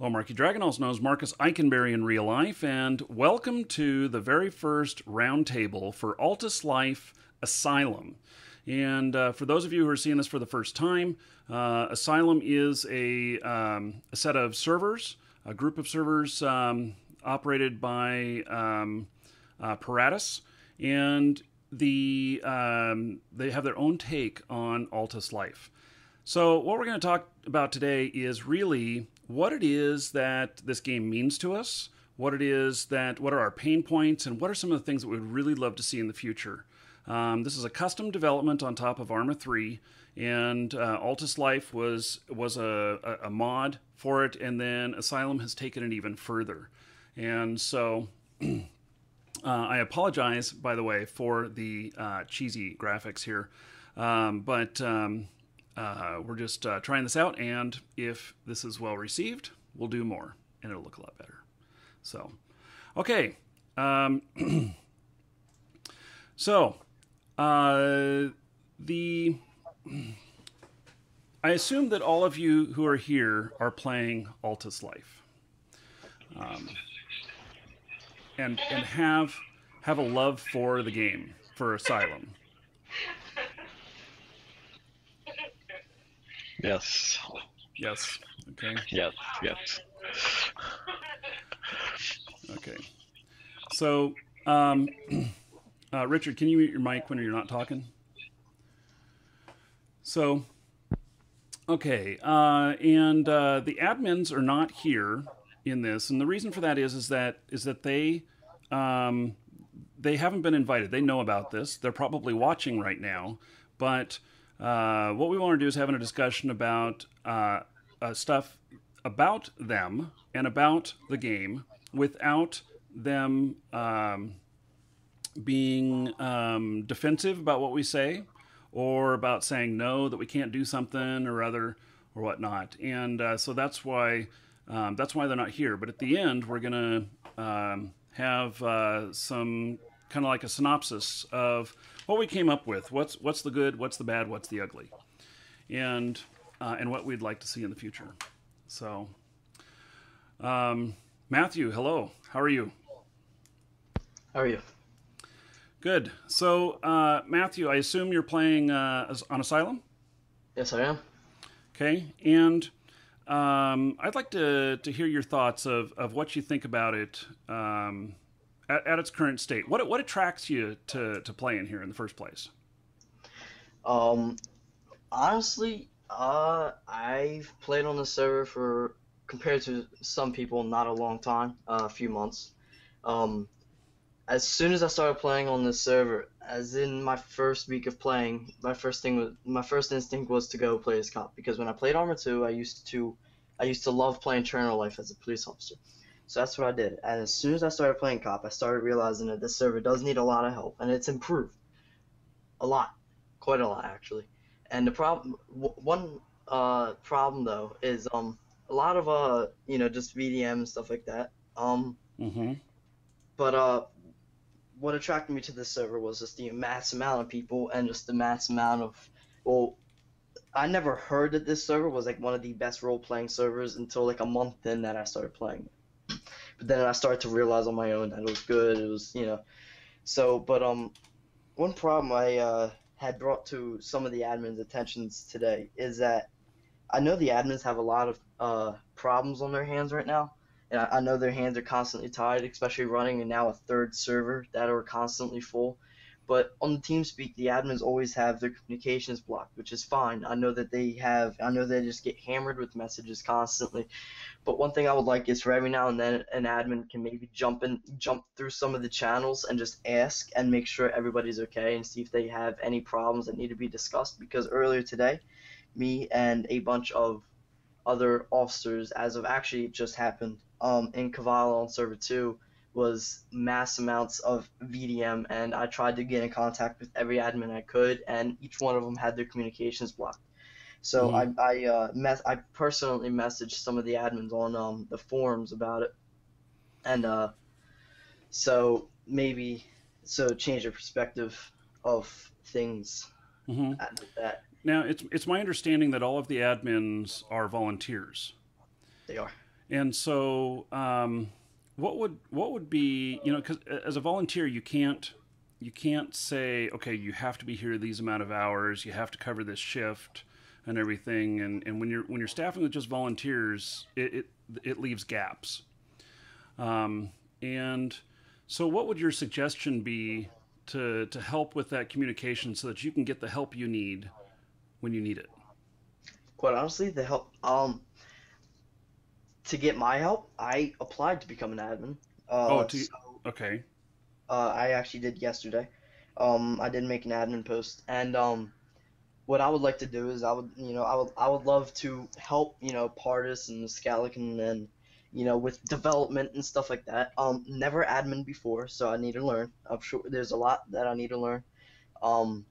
Hello, Marky Dragon, also known as Marcus Eikenberry in real life, and welcome to the very first roundtable for Altis Life Asylum. And for those of you who are seeing this for the first time, Asylum is a set of servers, a group of servers operated by Paratus, and they have their own take on Altis Life. So what we're going to talk about today is really what it is that this game means to us, what are our pain points, and what are some of the things that we'd really love to see in the future. This is a custom development on top of Arma 3, and Altis Life was a mod for it, and then Asylum has taken it even further. And so I apologize, by the way, for the cheesy graphics here, but we're just trying this out, and if this is well received, we'll do more, and it'll look a lot better. So, okay. I assume that all of you who are here are playing Altis Life, and have a love for the game, for Asylum. Yes. Yes. Okay. Yes. Yes. Okay. So, Richard, can you mute your mic when you're not talking? So, okay, and the admins are not here in this, and the reason for that is that they haven't been invited. They know about this. They're probably watching right now, but what we want to do is having a discussion about stuff about them and about the game without them being defensive about what we say, or about saying no, that we can't do something or other or whatnot. And so that's why they're not here. But at the end, we're going to have some kind of like a synopsis of what we came up with. What's the good, what's the bad, what's the ugly, and what we'd like to see in the future. So, Matthew, hello. How are you? How are you? Good. So, Matthew, I assume you're playing on Asylum? Yes, I am. Okay. And I'd like to hear your thoughts of what you think about it at its current state. What attracts you to play in here in the first place? Honestly, I've played on the server for, compared to some people, not a long time, a few months. As soon as I started playing on this server, as in my first week of playing, my first instinct was to go play as cop, because when I played Arma 2, I used to love playing Eternal Life as a police officer. So that's what I did. And as soon as I started playing cop, I started realizing that this server does need a lot of help, and it's improved a lot, quite a lot actually. And the one problem though is a lot of just VDM and stuff like that. Mm-hmm. But what attracted me to this server was just the mass amount of people and just the mass amount of, well, I never heard that this server was like one of the best role-playing servers until like a month in that I started playing it. But then I started to realize on my own that it was good. It was, so, but one problem I had brought to some of the admins' attentions today is that I know the admins have a lot of problems on their hands right now. And I know their hands are constantly tied, especially running and now a third server that are constantly full. But on the TeamSpeak, the admins always have their communications blocked, which is fine. I know they just get hammered with messages constantly. But one thing I would like is for every now and then an admin can maybe jump through some of the channels and just ask and make sure everybody's okay and see if they have any problems that need to be discussed. Because earlier today, me and a bunch of other officers, as of actually it just happened, in Cavallo on server 2, was mass amounts of VDM, and I tried to get in contact with every admin I could, and each one of them had their communications blocked. So I personally messaged some of the admins on the forums about it, and change their perspective of things. Mm-hmm. With that. Now, it's my understanding that all of the admins are volunteers. They are. And so, what would be, because as a volunteer, you can't say, okay, you have to be here these amount of hours, you have to cover this shift and everything. And when you're staffing with just volunteers, it leaves gaps. And so, what would your suggestion be to help with that communication so that you can get the help you need when you need it? Quite honestly, the help to get my help, I applied to become an admin. Oh, So okay. I actually did yesterday. I did make an admin post, and what I would like to do is I would love to help Pardis and Scallican and with development and stuff like that. Never admin before, so I need to learn. I'm sure there's a lot that I need to learn. Um,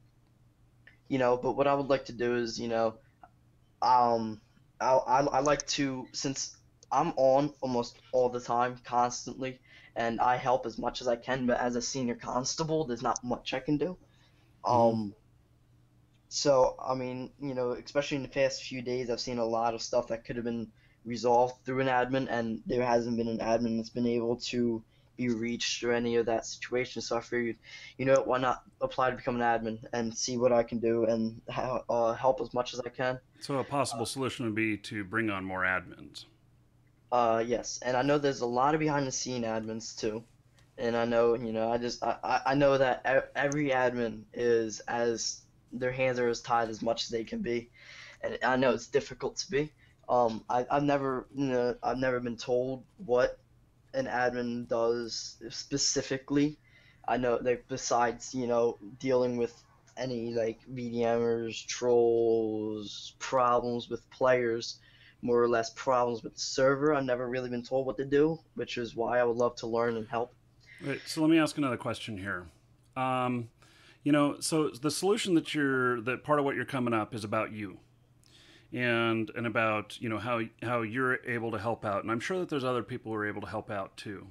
but what I would like to do is um, I like to, since I'm on almost all the time, constantly, and I help as much as I can, but as a senior constable, there's not much I can do. Hmm. Um, so, I mean, especially in the past few days, I've seen a lot of stuff that could have been resolved through an admin, and there hasn't been an admin that's been able to be reached or any of that situation. So I figured, why not apply to become an admin and see what I can do and help as much as I can. So a possible solution would be to bring on more admins. Yes, and I know there's a lot of behind the scene admins too. And I know, I know that every admin is as their hands are as tied as much as they can be, and I know it's difficult to be. I've never been told what an admin does specifically. I know that besides, dealing with any like VDMers, trolls, problems with players, more or less problems with the server, I've never really been told what to do, which is why I would love to learn and help. Right. So let me ask another question here. Um, so the solution that part of what you're coming up is about you and about how you're able to help out, and I'm sure that there's other people who are able to help out too.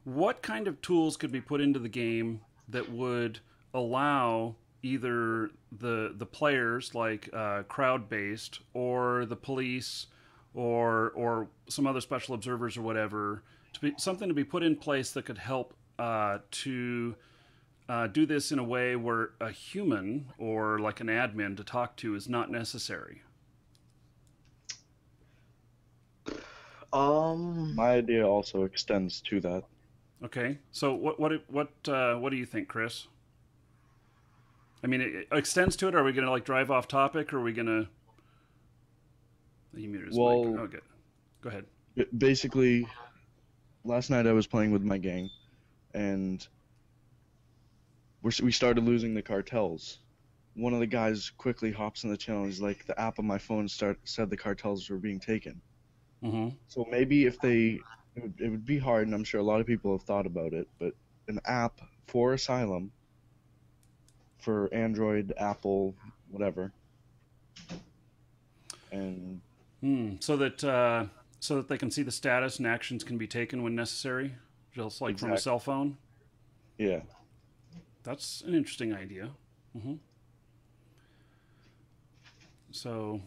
What kind of tools could be put into the game that would allow either the players, like crowd based, or the police, or some other special observers or whatever, to be something to be put in place that could help to do this in a way where a human or like an admin to talk to is not necessary? Um, My idea also extends to that. Okay, so what do you think, Chris? I mean, it extends to it. Are we going to like drive off topic, or are we going to? He muted his mic. Well, Oh, good. Go ahead. basically, last night I was playing with my gang, and we started losing the cartels. One of the guys quickly hops in the channel. He's like, the app on my phone said the cartels were being taken. Mm-hmm. So maybe it would be hard, and I'm sure a lot of people have thought about it, but an app for Asylum, for Android, Apple, whatever, and So that they can see the status and actions can be taken when necessary, just like from a exact, cell phone. yeah. That's an interesting idea. Mm-hmm. So,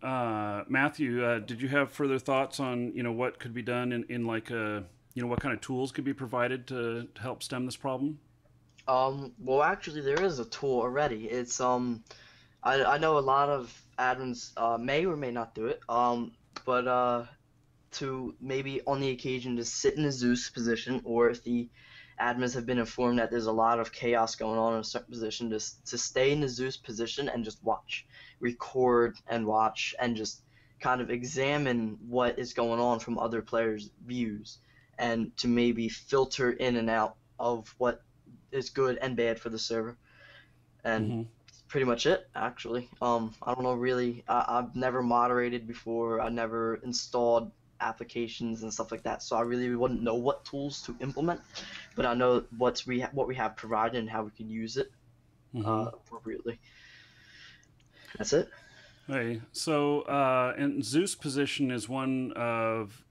Matthew, did you have further thoughts on what could be done in like a what kind of tools could be provided to help stem this problem? well, actually, there is a tool already. I know a lot of admins may or may not do it. But to maybe on the occasion to sit in a Zeus position, or if the admins have been informed that there's a lot of chaos going on in a certain position, to stay in the Zeus position and just watch, record and watch, and just kind of examine what is going on from other players' views, and to maybe filter in and out of what is good and bad for the server. And Mm-hmm. pretty much it, actually. I don't know really. I've never moderated before. I never installed applications and stuff like that, so I really wouldn't know what tools to implement. But I know what we have provided and how we can use it Mm-hmm. appropriately. That's it. Hey, so and Zeus position is one of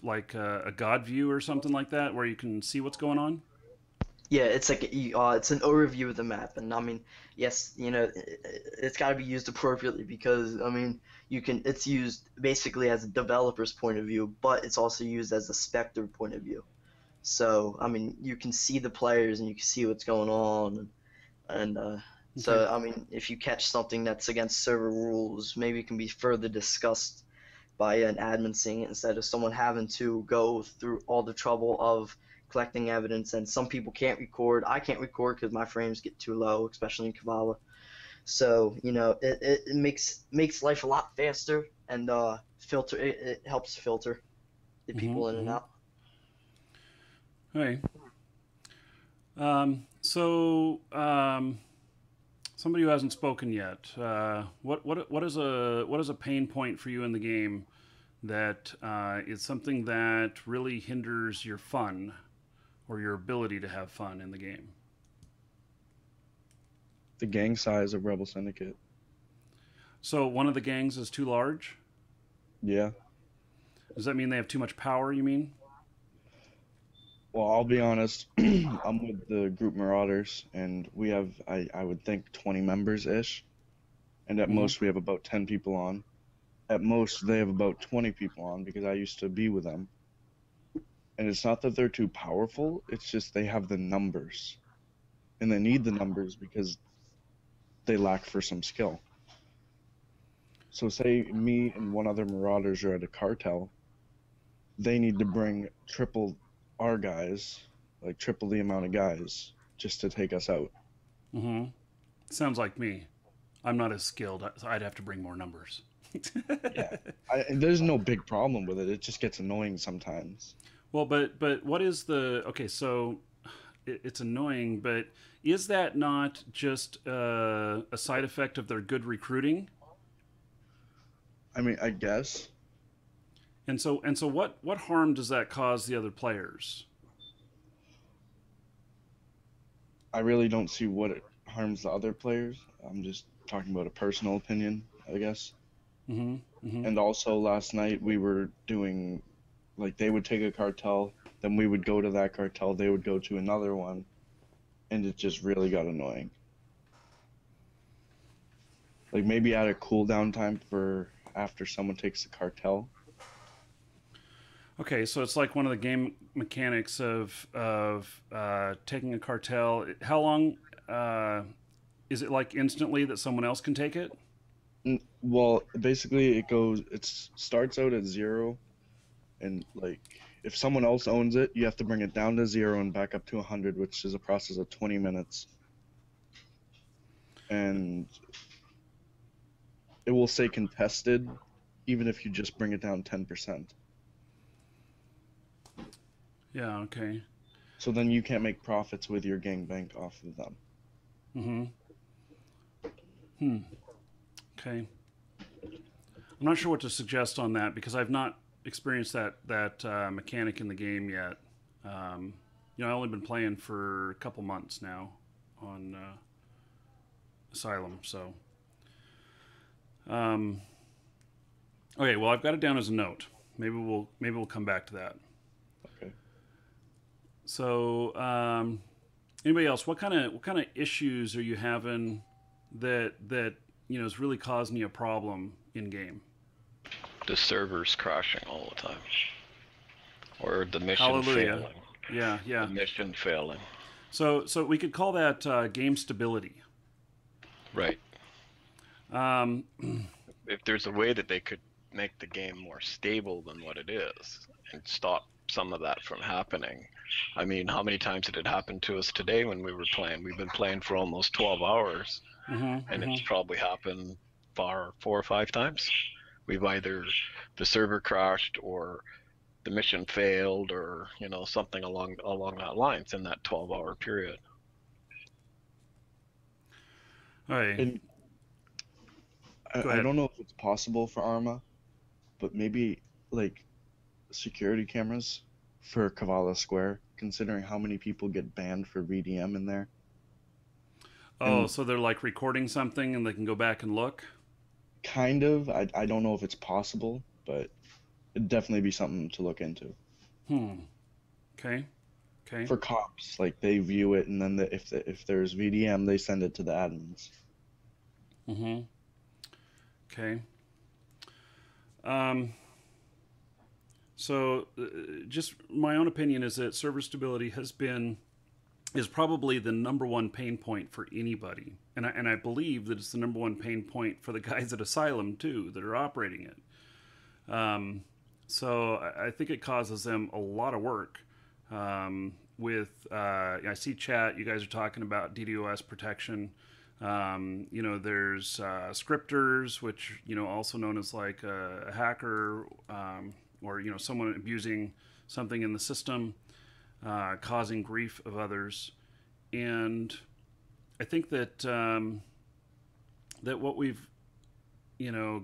like a god view or something like that, where you can see what's going on. Yeah, it's like it's an overview of the map, and I mean, yes, it's got to be used appropriately because I mean, it's used basically as a developer's point of view, but it's also used as a specter point of view. So I mean, you can see the players and you can see what's going on, and Okay. so I mean, if you catch something that's against server rules, maybe it can be further discussed by an admin seeing it instead of someone having to go through all the trouble of collecting evidence. And some people can't record. I can't record because my frames get too low, especially in Kavala. So it makes life a lot faster, and it helps filter the Mm-hmm. people in and Mm-hmm. out. Okay. So, somebody who hasn't spoken yet, what is a pain point for you in the game that is something that really hinders your fun or your ability to have fun in the game? The gang size of Rebel Syndicate. So one of the gangs is too large? Yeah. Does that mean they have too much power, you mean? Well, I'll be honest. I'm with the group Marauders, and we have, I would think, 20 members ish. And at Mm-hmm. most, we have about 10 people on. At most, they have about 20 people on because I used to be with them. And it's not that they're too powerful, it's just they have the numbers. And they need the numbers because they lack for some skill. So say me and one other Marauders are at a cartel, they need to bring triple our guys, like triple the amount of guys, just to take us out. Mm-hmm. Sounds like me. I'm not as skilled. I'd have to bring more numbers. Yeah. There's no big problem with it. It just gets annoying sometimes. Well, but what is the okay? So it's annoying, but is that not just a side effect of their good recruiting? I mean, I guess. And so what harm does that cause the other players? I really don't see what it harms the other players. I'm just talking about a personal opinion, I guess. Mm-hmm. Mm-hmm. And also last night we were doing, like, they would take a cartel, then we would go to that cartel, they would go to another one, and it just really got annoying. Like, maybe add a cooldown time for after someone takes the cartel. Okay, so it's like one of the game mechanics of taking a cartel. How long is it? Like instantly that someone else can take it? Well, basically it starts out at 0, and like if someone else owns it, you have to bring it down to 0 and back up to 100, which is a process of 20 minutes. And it will say contested even if you just bring it down 10%. Yeah. Okay. So then you can't make profits with your gangbang off of them. Mm-hmm. Hmm. Okay. I'm not sure what to suggest on that because I've not experienced that mechanic in the game yet. I've only been playing for a couple months now on Asylum. So, okay. Well, I've got it down as a note. Maybe we'll come back to that. Okay. So, anybody else? What kind of issues are you having that is really causing you a problem in game? The server's crashing all the time, or the mission Hallelujah. failing. Yeah, yeah. The mission failing. So we could call that game stability. Right. Um, If there's a way that they could make the game more stable than what it is and stop some of that from happening. I mean, how many times did it happen to us today when we were playing? We've been playing for almost 12 hours, and it's probably happened 4 or 5 times. We've either the server crashed or the mission failed or something along that lines in that 12-hour period. All right. And I don't know if it's possible for Arma, but maybe like security cameras for Kavala Square, considering how many people get banned for VDM in there. Oh, so they're like recording something and they can go back and look? Kind of. I don't know if it's possible, but it'd definitely be something to look into. Okay. Okay. For cops, like they view it, and then if there's VDM, they send it to the admins. Okay. So, just my own opinion is that server stability is probably the number one pain point for anybody, and I believe that it's the number one pain point for the guys at Asylum too that are operating it. So I think it causes them a lot of work. I see chat, you guys are talking about DDoS protection. There's scripters, which, also known as like a hacker, or, someone abusing something in the system, causing grief of others. And I think that, that what we've,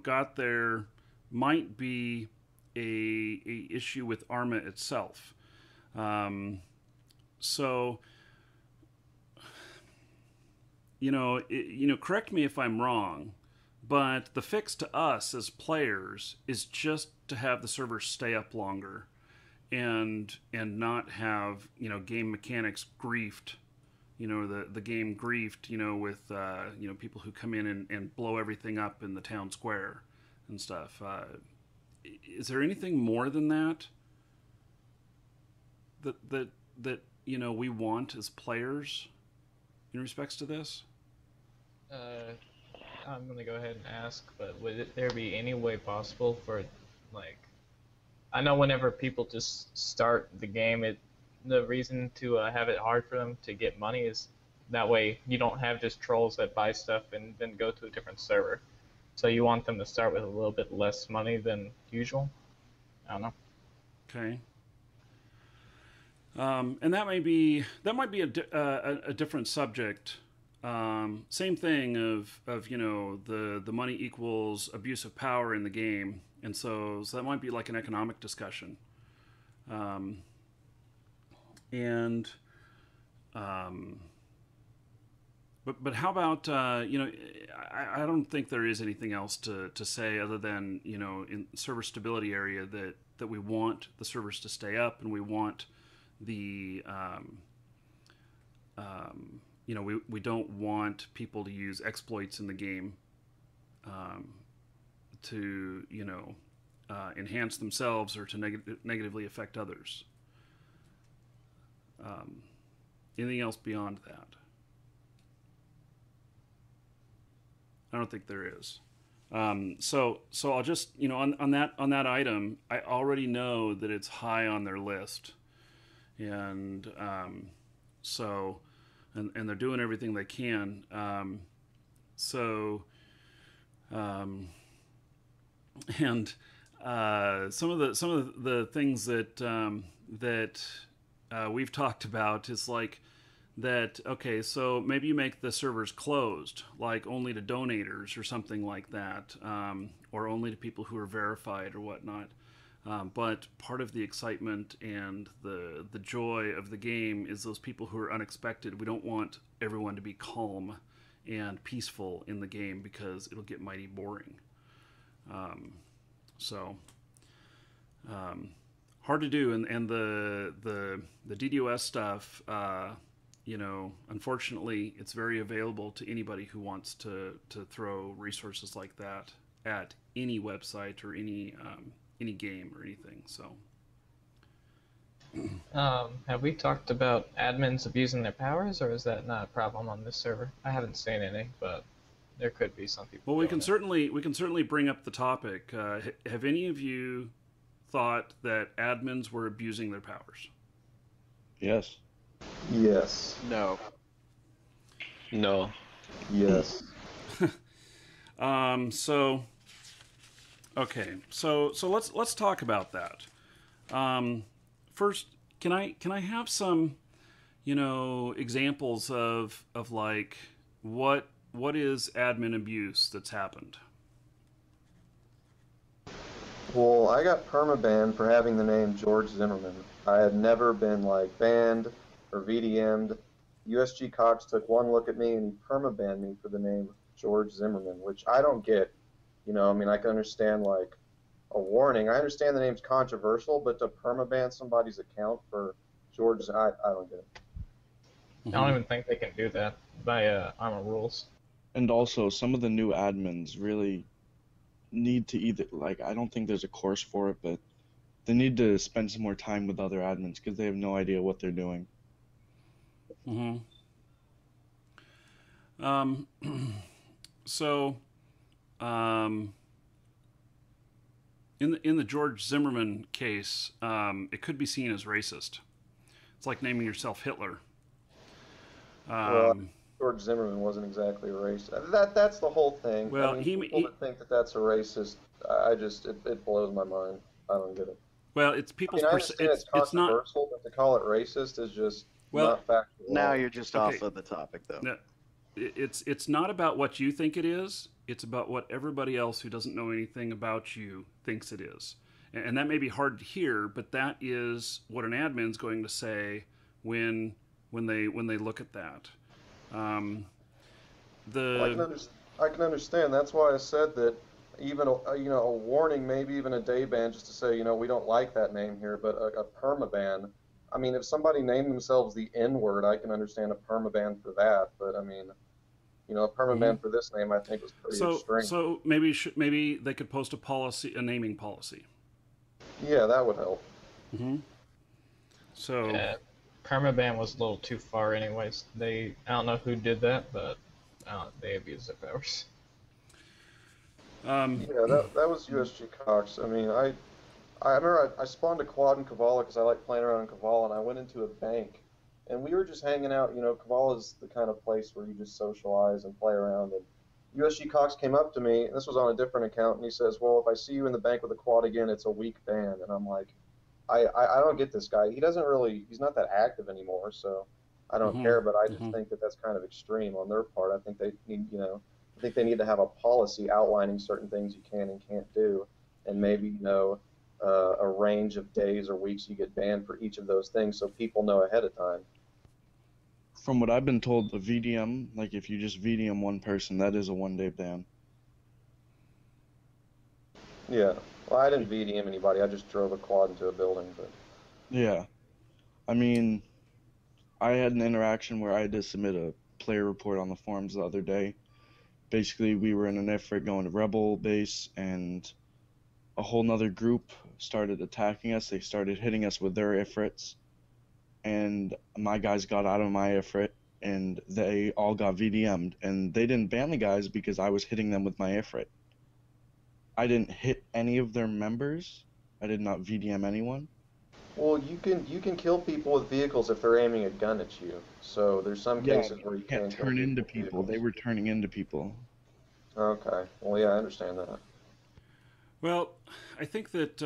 got there might be a issue with Arma itself. So, correct me if I'm wrong, but the fix to us as players is just to have the server stay up longer and not have, game mechanics griefed, the game griefed, with, people who come in and blow everything up in the town square and stuff. Is there anything more than that we want as players in respects to this? I'm gonna go ahead and ask, but would there be any way possible for, like, I know whenever people just start the game, the reason to have it hard for them to get money is that way you don't have just trolls that buy stuff and then go to a different server. So you want them to start with a little bit less money than usual. I don't know. Okay. And that might be a different subject. Same thing of the money equals abuse of power in the game, and so that might be like an economic discussion. But how about I don't think there is anything else to say other than in server stability area that we want the servers to stay up, and we want the we don't want people to use exploits in the game to enhance themselves or to negatively affect others. Anything else beyond that? I don't think there is. So I'll just on that item, I already know that it's high on their list, and and they're doing everything they can. Some of the things that we've talked about is like that. Okay, so maybe you make the servers closed, like only to donators or something like that, or only to people who are verified or whatnot. But part of the excitement and the joy of the game is those people who are unexpected. We don't want everyone to be calm and peaceful in the game because it'll get mighty boring. Hard to do, and the DDoS stuff, unfortunately, it's very available to anybody who wants to throw resources like that at any website or any game or anything. So, have we talked about admins abusing their powers, or is that not a problem on this server? I haven't seen any, but there could be some people. Well, we can certainly bring up the topic. Have any of you thought that admins were abusing their powers? Yes. Yes. No. Yes. Okay, so let's talk about that. First, can I have some, examples of like what is admin abuse that's happened? Well, I got permabanned for having the name George Zimmerman. I had never been like banned or VDM'd. USG Cox took one look at me and he permabanned me for the name George Zimmerman, which I don't get. I can understand like a warning. I understand the name's controversial, but to permaban somebody's account for George, I don't get it. I don't even think they can do that by ARMA rules. And also, some of the new admins really need to either, like, I don't think there's a course for it, but they need to spend some more time with other admins because they have no idea what they're doing. Mm-hmm. Um, so, in the George Zimmerman case, it could be seen as racist. It's like naming yourself Hitler. Well, George Zimmerman wasn't exactly a racist. That's the whole thing. Well, I mean, he people that think that that's a racist, I just it blows my mind. I don't get it. well, it's I people's mean, I understand it's it's not controversial, but to call it racist is just well. not factual. Now you're just Okay. off of the topic, though. No, it's not about what you think it is. It's about what everybody else who doesn't know anything about you thinks it is, and that may be hard to hear, but that is what an admin's going to say when they look at that. I can understand. That's why I said that even a warning, maybe even a day ban, just to say we don't like that name here, but a permaban. I mean, if somebody named themselves the N-word, I can understand a permaban for that. But I mean, a permaban for this name, I think was pretty extreme. So maybe they could post a naming policy. Yeah, that would help. Mm-hmm. So permaban was a little too far, anyways. I don't know who did that, but they abused their powers. Yeah, that was USG Cox. I mean, I remember I spawned a quad in Kavala because I like playing around in Kavala, and I went into a bank, and we were just hanging out. Kavala is the kind of place where you just socialize and play around. And USG Cox came up to me, and this was on a different account, and he says, "Well, if I see you in the bank with a quad again, it's a week ban." And I'm like, I don't get this guy. He's not that active anymore, so I don't care. But I just think that that's kind of extreme on their part. I think they need to have a policy outlining certain things you can and can't do, and maybe a range of days or weeks you get banned for each of those things, so people know ahead of time. From what I've been told, the VDM, like if you just VDM one person, that is a 1-day ban. Yeah. Well, I didn't VDM anybody. I just drove a quad into a building, but. Yeah. I mean, I had an interaction where I had to submit a player report on the forums the other day. Basically, we were in an effort going to Rebel base, and a whole nother group started attacking us. They started hitting us with their ifrits, and my guys got out of my ifrit, and they all got VDM'd, and they didn't ban the guys because I was hitting them with my ifrit. I didn't hit any of their members. I did not VDM anyone. Well, you can kill people with vehicles if they're aiming a gun at you. So there's some cases where you can't turn into people. They were turning into people. Okay. Well, yeah, I understand that. Well, I think that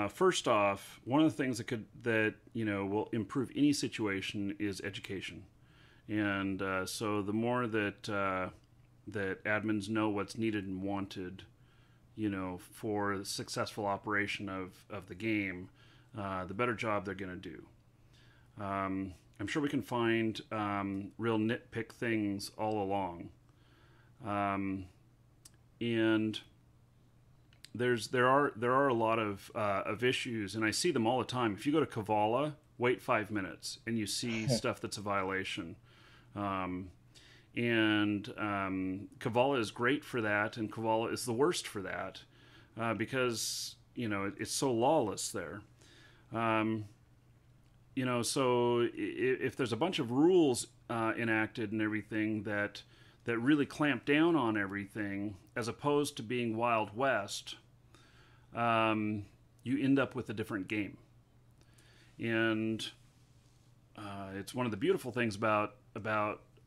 first off, one of the things that will improve any situation is education, and so the more that admins know what's needed and wanted, for the successful operation of the game, the better job they're going to do. I'm sure we can find real nitpick things all along. And there are a lot of issues, and I see them all the time. If you go to Kavala, wait 5 minutes, and you see stuff that's a violation. Kavala is great for that, and Kavala is the worst for that, because it's so lawless there. So if there's a bunch of rules enacted and everything that really clamp down on everything, as opposed to being Wild West, you end up with a different game. And it's one of the beautiful things about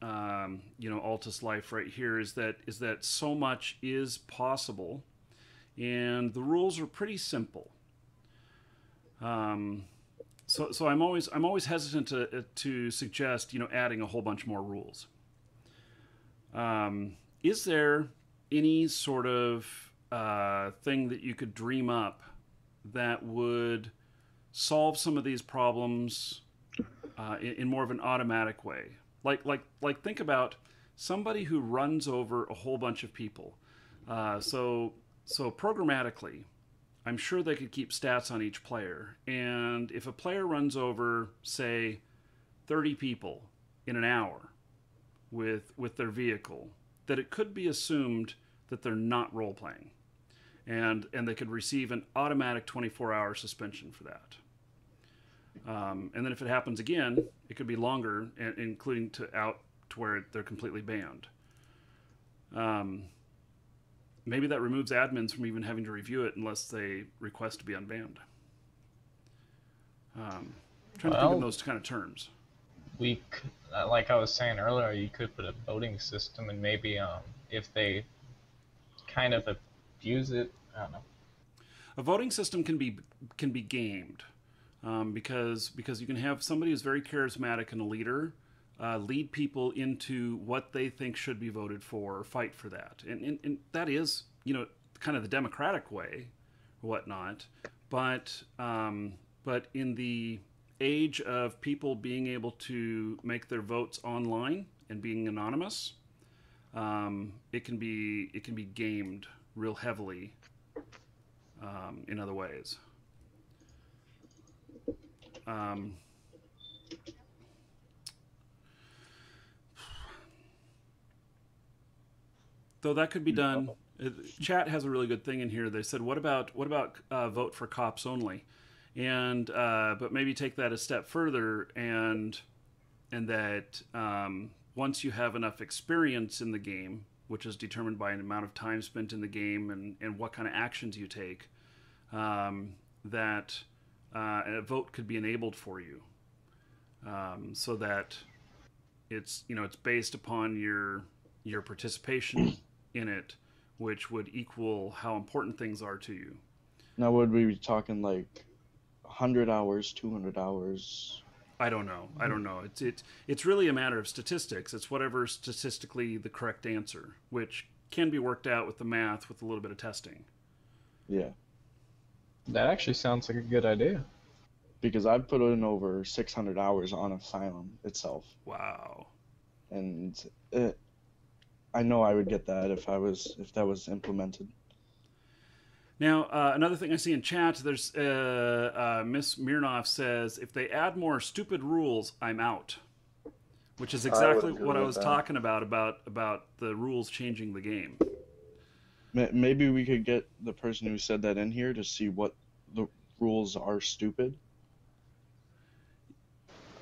Altis life right here is that so much is possible, and the rules are pretty simple. So I'm always hesitant to suggest adding a whole bunch more rules. Is there any sort of thing that you could dream up that would solve some of these problems in more of an automatic way? Like think about somebody who runs over a whole bunch of people. So programmatically, I'm sure they could keep stats on each player. And if a player runs over, say, 30 people in an hour, with their vehicle, that it could be assumed that they're not role playing, and they could receive an automatic 24-hour suspension for that. And then if it happens again, it could be longer, including to where they're completely banned. Maybe that removes admins from even having to review it unless they request to be unbanned. Trying to think in those kind of terms. Like I was saying earlier, you could put a voting system, and maybe if they kind of abuse it, I don't know. A voting system can be gamed, because you can have somebody who's very charismatic and a leader lead people into what they think should be voted for, or fight for that, and that is, kind of the democratic way, or whatnot. But in the age of people being able to make their votes online and being anonymous, it can be gamed real heavily in other ways. Though that could be done. Chat has a really good thing in here. They said, "What about vote for cops only?" And but maybe take that a step further, and that once you have enough experience in the game, which is determined by an amount of time spent in the game and what kind of actions you take, that a vote could be enabled for you, so that it's based upon your participation in it, which would equal how important things are to you. Now, would we be talking like 100 hours, 200 hours? I don't know. It's really a matter of statistics. It's whatever statistically the correct answer, which can be worked out with the math with a little bit of testing. Yeah. That actually sounds like a good idea. Because I've put in over 600 hours on Asylum itself. Wow. And I know I would get that if that was implemented. Now, another thing I see in chat, there's Miss Mirnov says, if they add more stupid rules, I'm out. Which is exactly what I was talking about the rules changing the game. Maybe we could get the person who said that in here to see what the rules are stupid.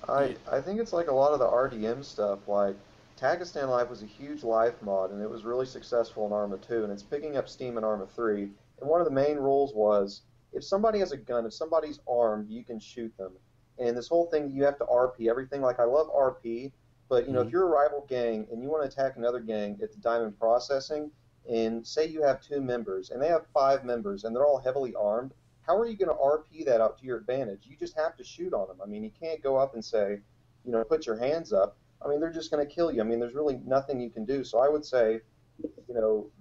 I think it's like a lot of the RDM stuff, like Takistan Life was a huge life mod, and it was really successful in Arma 2, and it's picking up steam in Arma 3. And one of the main rules was, if somebody has a gun, if somebody's armed, you can shoot them. And this whole thing, you have to RP everything. Like, I love RP, but, if you're a rival gang and you want to attack another gang at the Diamond Processing, and say you have 2 members, and they have 5 members, and they're all heavily armed, how are you going to RP that out to your advantage? You just have to shoot on them. I mean, you can't go up and say, put your hands up. I mean, they're just going to kill you. I mean, there's really nothing you can do. So I would say,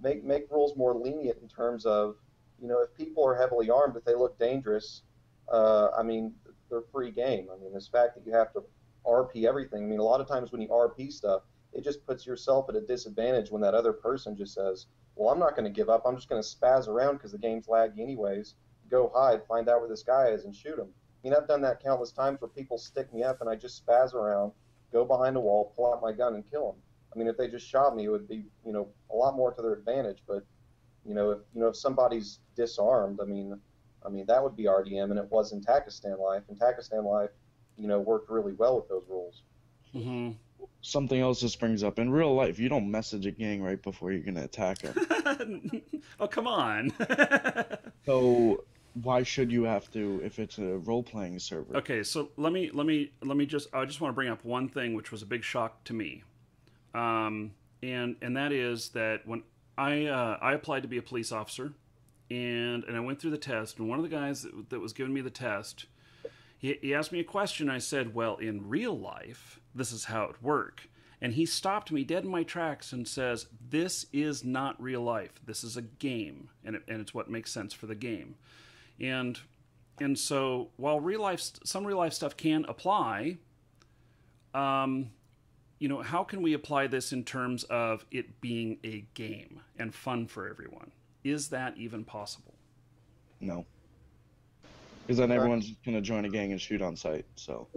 make rules more lenient in terms of, if people are heavily armed, if they look dangerous, I mean, they're free game. I mean, this fact that you have to RP everything. I mean, a lot of times when you RP stuff, it just puts yourself at a disadvantage when that other person just says, well, I'm not going to give up. I'm just going to spaz around because the game's laggy anyways. Go hide, find out where this guy is, and shoot him. I mean, I've done that countless times where people stick me up and I just spaz around, go behind a wall, pull out my gun, and kill them. I mean, if they just shot me, it would be, a lot more to their advantage. But, if somebody's disarmed, I mean, that would be RDM, and it was in Takistan Life. And Takistan Life, worked really well with those rules. Mm-hmm. Something else this brings up. In real life, you don't message a gang right before you're going to attack them. Oh, come on. So why should you have to if it's a role-playing server? Okay, so let me just I just want to bring up one thing which was a big shock to me, and that is that when I applied to be a police officer, and I went through the test, and one of the guys that was giving me the test, he asked me a question. I said, well, in real life, this is how it work. And he stopped me dead in my tracks and says, this is not real life. This is a game, and it's what makes sense for the game. And so while some real life stuff can apply, how can we apply this in terms of it being a game and fun for everyone? Is that even possible? No. Because then everyone's going to join a gang and shoot on sight, so...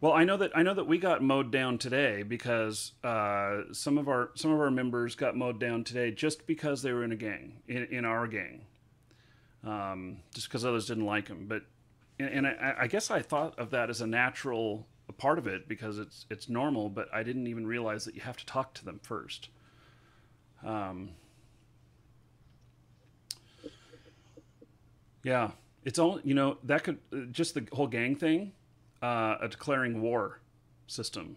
Well, I know that we got mowed down today because some of our members got mowed down today just because they were in a gang, in our gang, just because others didn't like them. But and I guess I thought of that as a natural part of it because it's normal, but I didn't even realize that you have to talk to them first. Yeah, it's all that could just the whole gang thing, a declaring war system.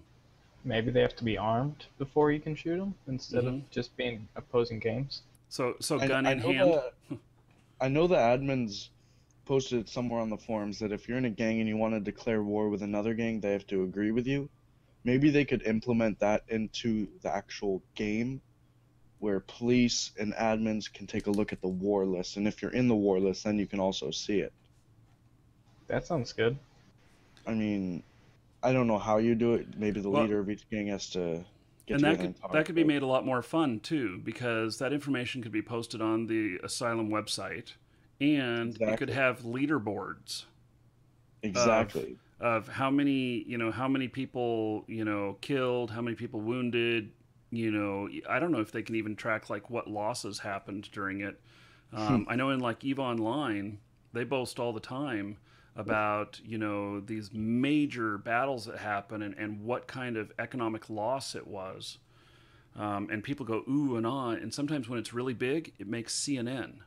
Maybe they have to be armed before you can shoot them instead Mhm. of just being opposing games. So I, gun I in know hand. I know the admins posted it somewhere on the forums that if you're in a gang and you want to declare war with another gang, they have to agree with you. Maybe they could implement that into the actual game where police and admins can take a look at the war list, and if you're in the war list, then you can also see it. That sounds good. I mean, I don't know how you do it. Maybe the Well, leader of each gang has to get and together and talk. that could be but- made a lot more fun too, because that information could be posted on the Asylum website, and it could Exactly. have leaderboards Exactly. of how many people killed, how many people wounded. I don't know if they can even track like what losses happened during it. I know in like EVE Online, they boast all the time about these major battles that happen and what kind of economic loss it was. And people go ooh and ah, and sometimes when it's really big, it makes CNN.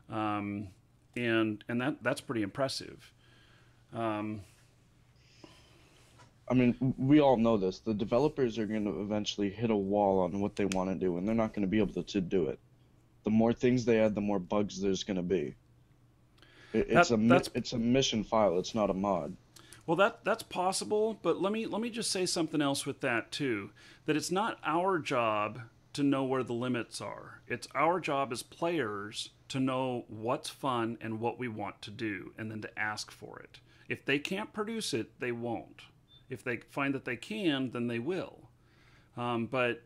And that's pretty impressive. I mean, we all know this. The developers are going to eventually hit a wall on what they want to do, and they're not going to be able to do it. The more things they add, the more bugs there's going to be. It's a mission file. It's not a mod. Well, that's possible, but let me just say something else with that too. That it's not our job to know where the limits are. It's our job as players to know what's fun and what we want to do, and then to ask for it. If they can't produce it, they won't. If they find that they can, then they will. But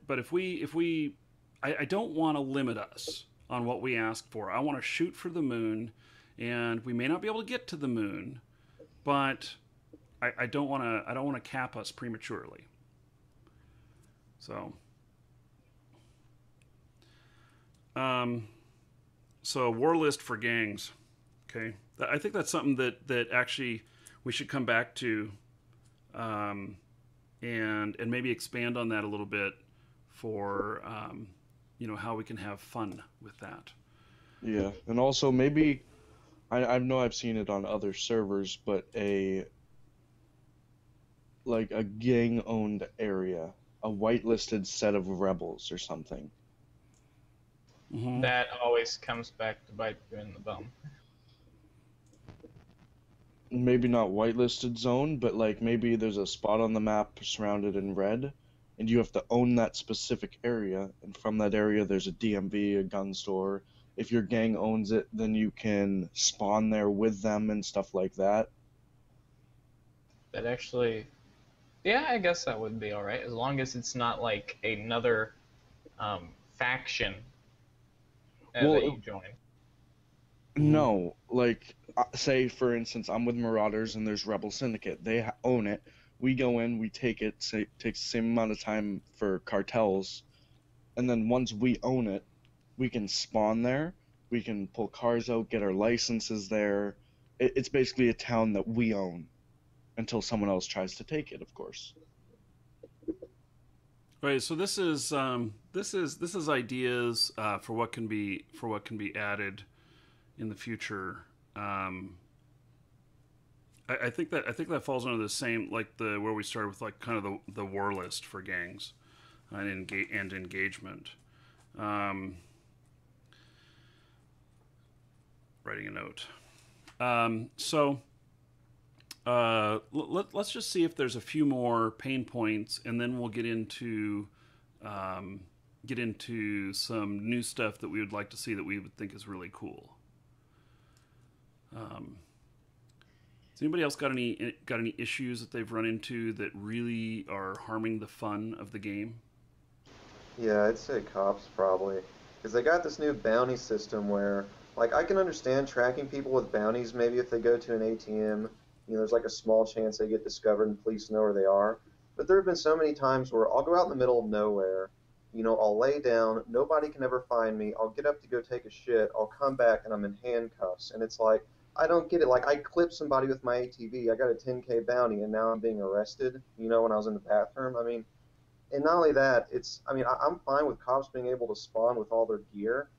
I don't want to limit us on what we ask for. I want to shoot for the moon, and we may not be able to get to the moon, but I don't want to cap us prematurely. So, so war list for gangs. Okay, I think that's something that actually we should come back to, and maybe expand on that a little bit for how we can have fun with that. Yeah, and also maybe I know I've seen it on other servers, but a gang-owned area, a whitelisted set of rebels or something. Mm-hmm. That always comes back to bite you in the bum. Maybe not whitelisted zone, but like maybe there's a spot on the map surrounded in red, and you have to own that specific area, and from that area there's a DMV, a gun store. If your gang owns it, then you can spawn there with them and stuff like that. That actually, yeah, I guess that would be alright, as long as it's not like another faction that you join. No, like, say, for instance, I'm with Marauders and there's Rebel Syndicate. They own it. We go in, we take it, say, it takes the same amount of time for cartels, and then once we own it, we can spawn there, we can pull cars out, get our licenses there. It's basically a town that we own, until someone else tries to take it, of course. Right. So this is ideas for what can be added in the future. I think that falls under the same, like where we started with, like, kind of the war list for gangs and engagement. Writing a note. Let's just see if there's a few more pain points, and then we'll get into some new stuff that we would like to see that we would think is really cool. Has anybody else got any issues that they've run into that really are harming the fun of the game? Yeah, I'd say cops probably. Because they got this new bounty system where, like, I can understand tracking people with bounties maybe if they go to an ATM, there's like a small chance they get discovered and police know where they are. But there have been so many times where I'll go out in the middle of nowhere, I'll lay down, nobody can ever find me. I'll get up to go take a shit, I'll come back and I'm in handcuffs. And it's like, I don't get it. Like, I clipped somebody with my ATV, I got a 10K bounty, and now I'm being arrested, when I was in the bathroom. I mean, and not only that, I'm fine with cops being able to spawn with all their gear,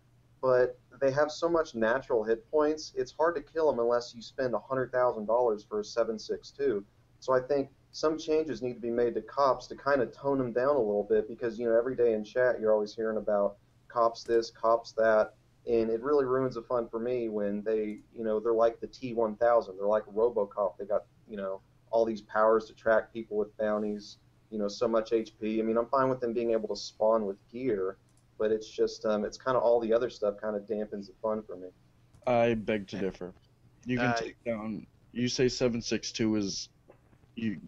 but they have so much natural hit points, it's hard to kill them unless you spend $100,000 for a 7.62. So I think some changes need to be made to cops to kind of tone them down a little bit, because, every day in chat you're always hearing about cops this, cops that, and it really ruins the fun for me when they're like the T-1000. They're like RoboCop. They got, all these powers to track people with bounties, so much HP. I mean, I'm fine with them being able to spawn with gear, but it's just, it's kind of all the other stuff kind of dampens the fun for me. I beg to differ. You can take down. You say 7.62 you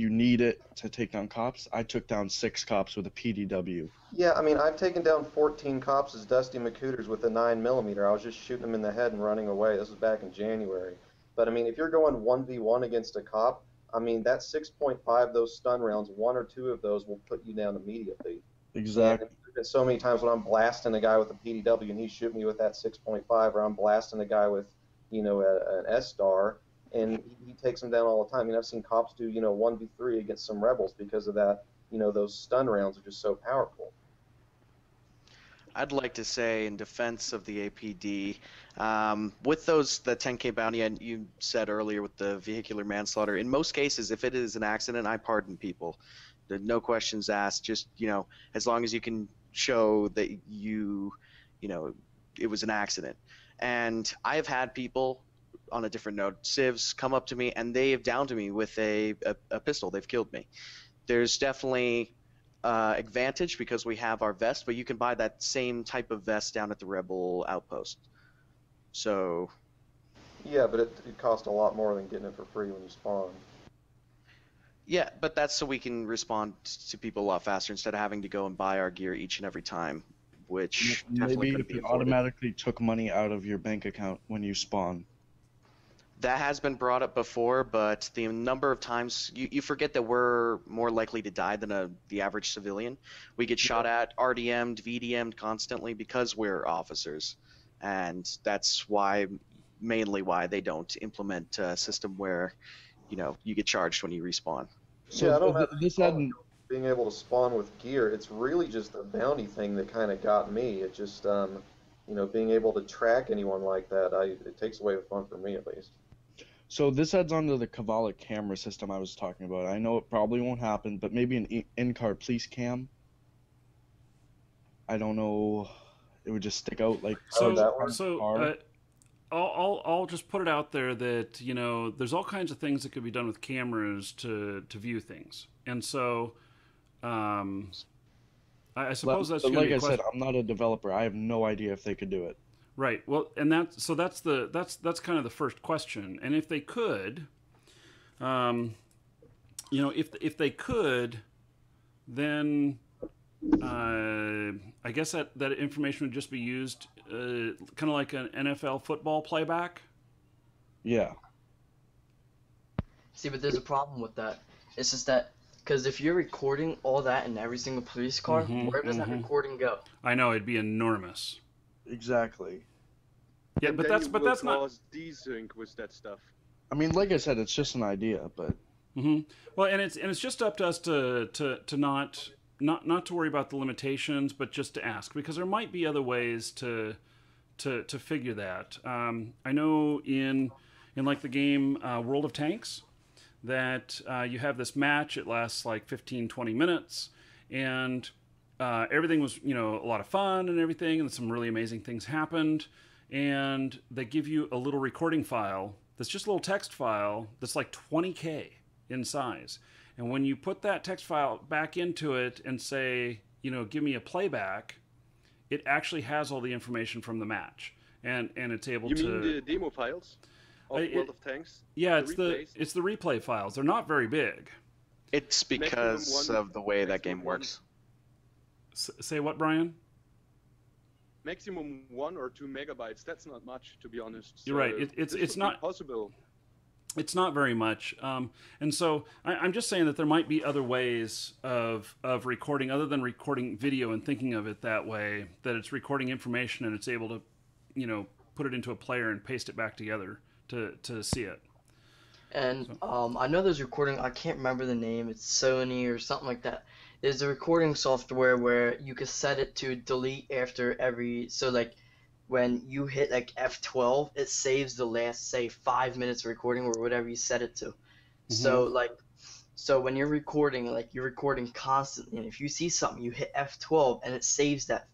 need it to take down cops. I took down 6 cops with a PDW. Yeah, I mean, I've taken down 14 cops as Dusty McCooters with a 9mm. I was just shooting them in the head and running away. This was back in January. But I mean, if you're going 1v1 against a cop, I mean, that 6.5, those stun rounds, 1 or 2 of those will put you down immediately. Exactly. And there's been so many times when I'm blasting a guy with a PDW and he's shooting me with that 6.5, or I'm blasting a guy with, an S-Star, and he takes them down all the time. I mean, I've seen cops do, 1v3 against some rebels because of that. Those stun rounds are just so powerful. I'd like to say in defense of the APD, with the 10K bounty, and you said earlier with the vehicular manslaughter, in most cases, if it is an accident, I pardon people. There's no questions asked, just, as long as you can show that it was an accident. And I have had people, on a different note, civs, come up to me and they have downed me with a pistol. They've killed me. There's definitely advantage because we have our vest, but you can buy that same type of vest down at the Rebel outpost. So. Yeah, but it costs a lot more than getting it for free when you spawn. Yeah, but that's so we can respond to people a lot faster instead of having to go and buy our gear each and every time, which definitely maybe could if be you afforded. automatically took money out of your bank account when you spawn. That has been brought up before, but the number of times you forget that we're more likely to die than the average civilian. We get shot at, RDM'd, VDM'd constantly because we're officers, and that's mainly why they don't implement a system where, you get charged when you respawn. So yeah, I don't have this hadn't. Being able to spawn with gear, it's really just the bounty thing that kind of got me. It just, being able to track anyone like that, it takes away the fun for me at least. So this adds on to the Cavalli camera system I was talking about. I know it probably won't happen, but maybe an in-car police cam. I don't know. It would just stick out like I'll just put it out there that there's all kinds of things that could be done with cameras to view things, and so I suppose that's like I said, I'm not a developer. I have no idea if they could do it. Right. Well, and that's kind of the first question. And if they could, if they could, then I guess that information would just be used kind of like an NFL football playback. Yeah. See, but there's a problem with that. It's just that because if you're recording all that in every single police car, where does that recording go? I know it'd be enormous. Exactly. Yeah, and but that's not desync with that stuff. I mean, like I said, it's just an idea, but. Well, and it's just up to us to not to worry about the limitations, but just to ask, because there might be other ways to figure that. I know in like the game World of Tanks that you have this match. It lasts like 15-20 minutes, and everything was a lot of fun and everything, and some really amazing things happened. And they give you a little recording file that's just a little text file that's like 20K in size. And when you put that text file back into it and say, give me a playback, it actually has all the information from the match. And it's able to... You mean the demo files of World of Tanks? Yeah, it's the replay files. They're not very big. It's because of the way that game works. Say what, Brian? Maximum 1 or 2 megabytes. That's not much, to be honest. You're right. It's not possible. It's not very much. And so I'm just saying that there might be other ways of recording other than recording video and thinking of it that way, that it's recording information and it's able to, put it into a player and paste it back together to see it. And I know there's recording. I can't remember the name. It's Sony or something like that. There's a recording software where you can set it to delete after every. So like, when you hit like F12, it saves the last, say, 5 minutes of recording or whatever you set it to. Mm-hmm. So when you're recording, like you're recording constantly, and if you see something, you hit F12 and it saves that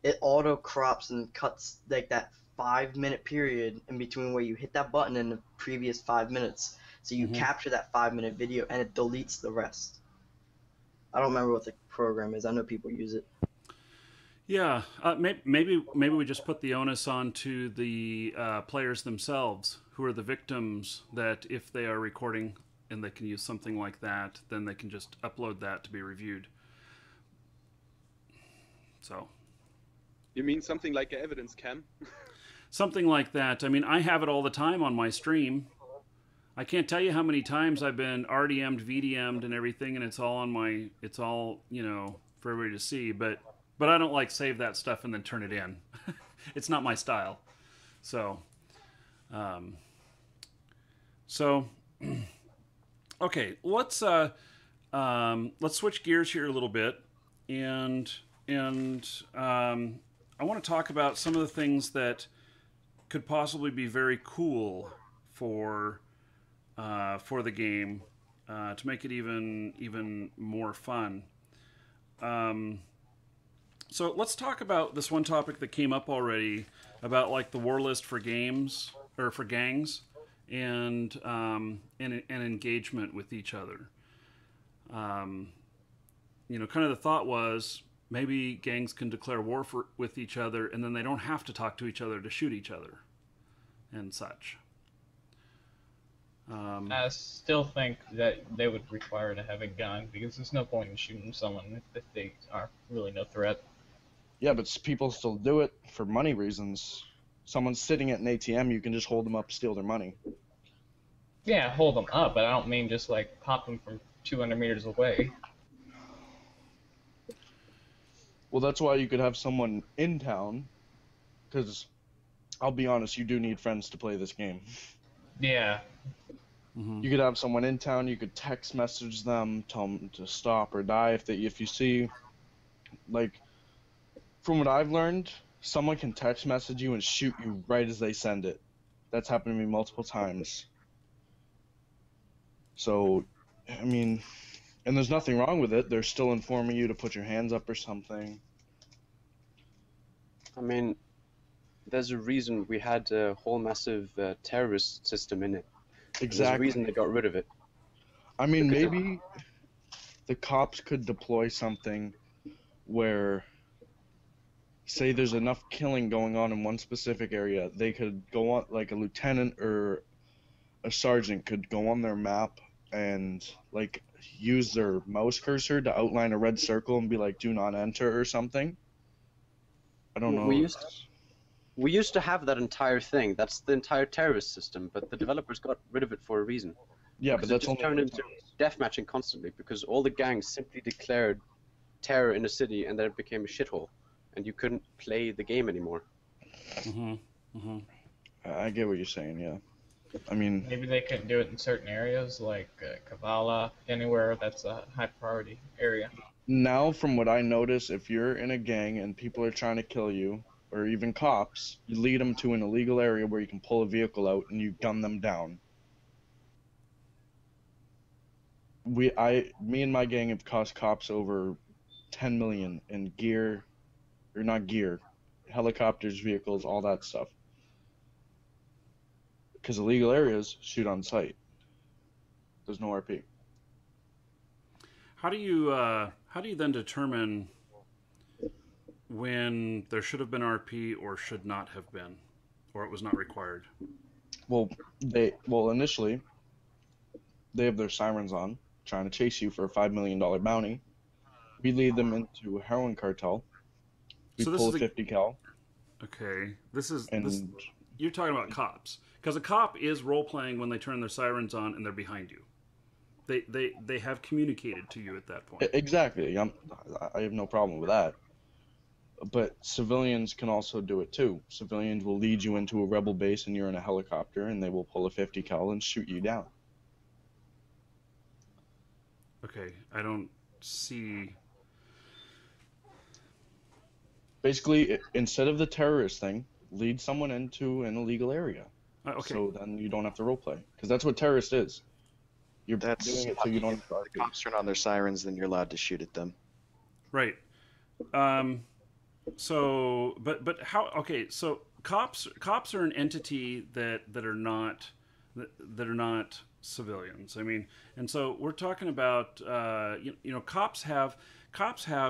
it auto crops and cuts like that 5 minute period in between where you hit that button in the previous 5 minutes. So you Mm-hmm. capture that 5 minute video and it deletes the rest. I don't remember what the program is. I know people use it. Yeah, maybe we just put the onus on to the players themselves, who are the victims, that if they are recording and they can use something like that, then they can just upload that to be reviewed. So. You mean something like an evidence cam? Something like that. I mean, I have it all the time on my stream. I can't tell you how many times I've been RDM'd, VDM'd, and everything, and it's all for everybody to see, but I don't like save that stuff and then turn it in. It's not my style. So, okay, let's switch gears here a little bit, and I want to talk about some of the things that could possibly be very cool for the game, to make it even more fun. So let's talk about this one topic that came up already about like the war list for games or for gangs and engagement with each other. Kind of the thought was maybe gangs can declare war with each other, and then they don't have to talk to each other to shoot each other and such. I still think that they would require to have a gun, because there's no point in shooting someone if they are really no threat. Yeah, but people still do it for money reasons. Someone's sitting at an ATM, you can just hold them up, steal their money. Yeah, hold them up, but I don't mean just like pop them from 200 meters away. Well, that's why you could have someone in town, because I'll be honest, you do need friends to play this game. Yeah. Mm-hmm. You could have someone in town, you could text message them, tell them to stop or die. If you see, like, from what I've learned, someone can text message you and shoot you right as they send it. That's happened to me multiple times. So, I mean, and there's nothing wrong with it. They're still informing you to put your hands up or something. I mean, there's a reason we had a whole massive terrorist system in it. Exactly. There's a reason they got rid of it. I mean, maybe the cops could deploy something where, say there's enough killing going on in one specific area, they could go on, like a lieutenant or a sergeant could go on their map and like use their mouse cursor to outline a red circle and be like, do not enter or something. I don't know. We used to have that entire thing. That's the entire terrorist system, but the developers got rid of it for a reason. Yeah, because but that's it just turned into deathmatching constantly, because all the gangs simply declared terror in a city, and then it became a shithole, and you couldn't play the game anymore. Mm-hmm. Mm-hmm. I get what you're saying, yeah. I mean, maybe they couldn't do it in certain areas, like Kavala, anywhere that's a high priority area. Now, from what I notice, if you're in a gang and people are trying to kill you, or even cops, you lead them to an illegal area where you can pull a vehicle out and you gun them down. Me and my gang have cost cops over 10 million in gear, or not gear, helicopters, vehicles, all that stuff. Because illegal areas shoot on sight. There's no RP. How do you then determine when there should have been RP or should not have been, or it was not required? Well, initially, they have their sirens on, trying to chase you for a $5 million bounty. We lead them into a heroin cartel. We pull a 50 cal. Okay, this is you're talking about cops, because a cop is role playing when they turn their sirens on and they're behind you. They have communicated to you at that point. Exactly. I have no problem with that. But civilians can also do it too. Civilians will lead you into a rebel base and you're in a helicopter and they will pull a 50 cal and shoot you down. Okay, I don't see. Basically, instead of the terrorist thing, lead someone into an illegal area. Okay. So then you don't have to roleplay. Because that's what terrorist is. You're That's doing it so you don't have to the cops turn on their sirens, then you're allowed to shoot at them. Right. So, but how? Okay, so cops are an entity that are not civilians. I mean, and so we're talking about cops have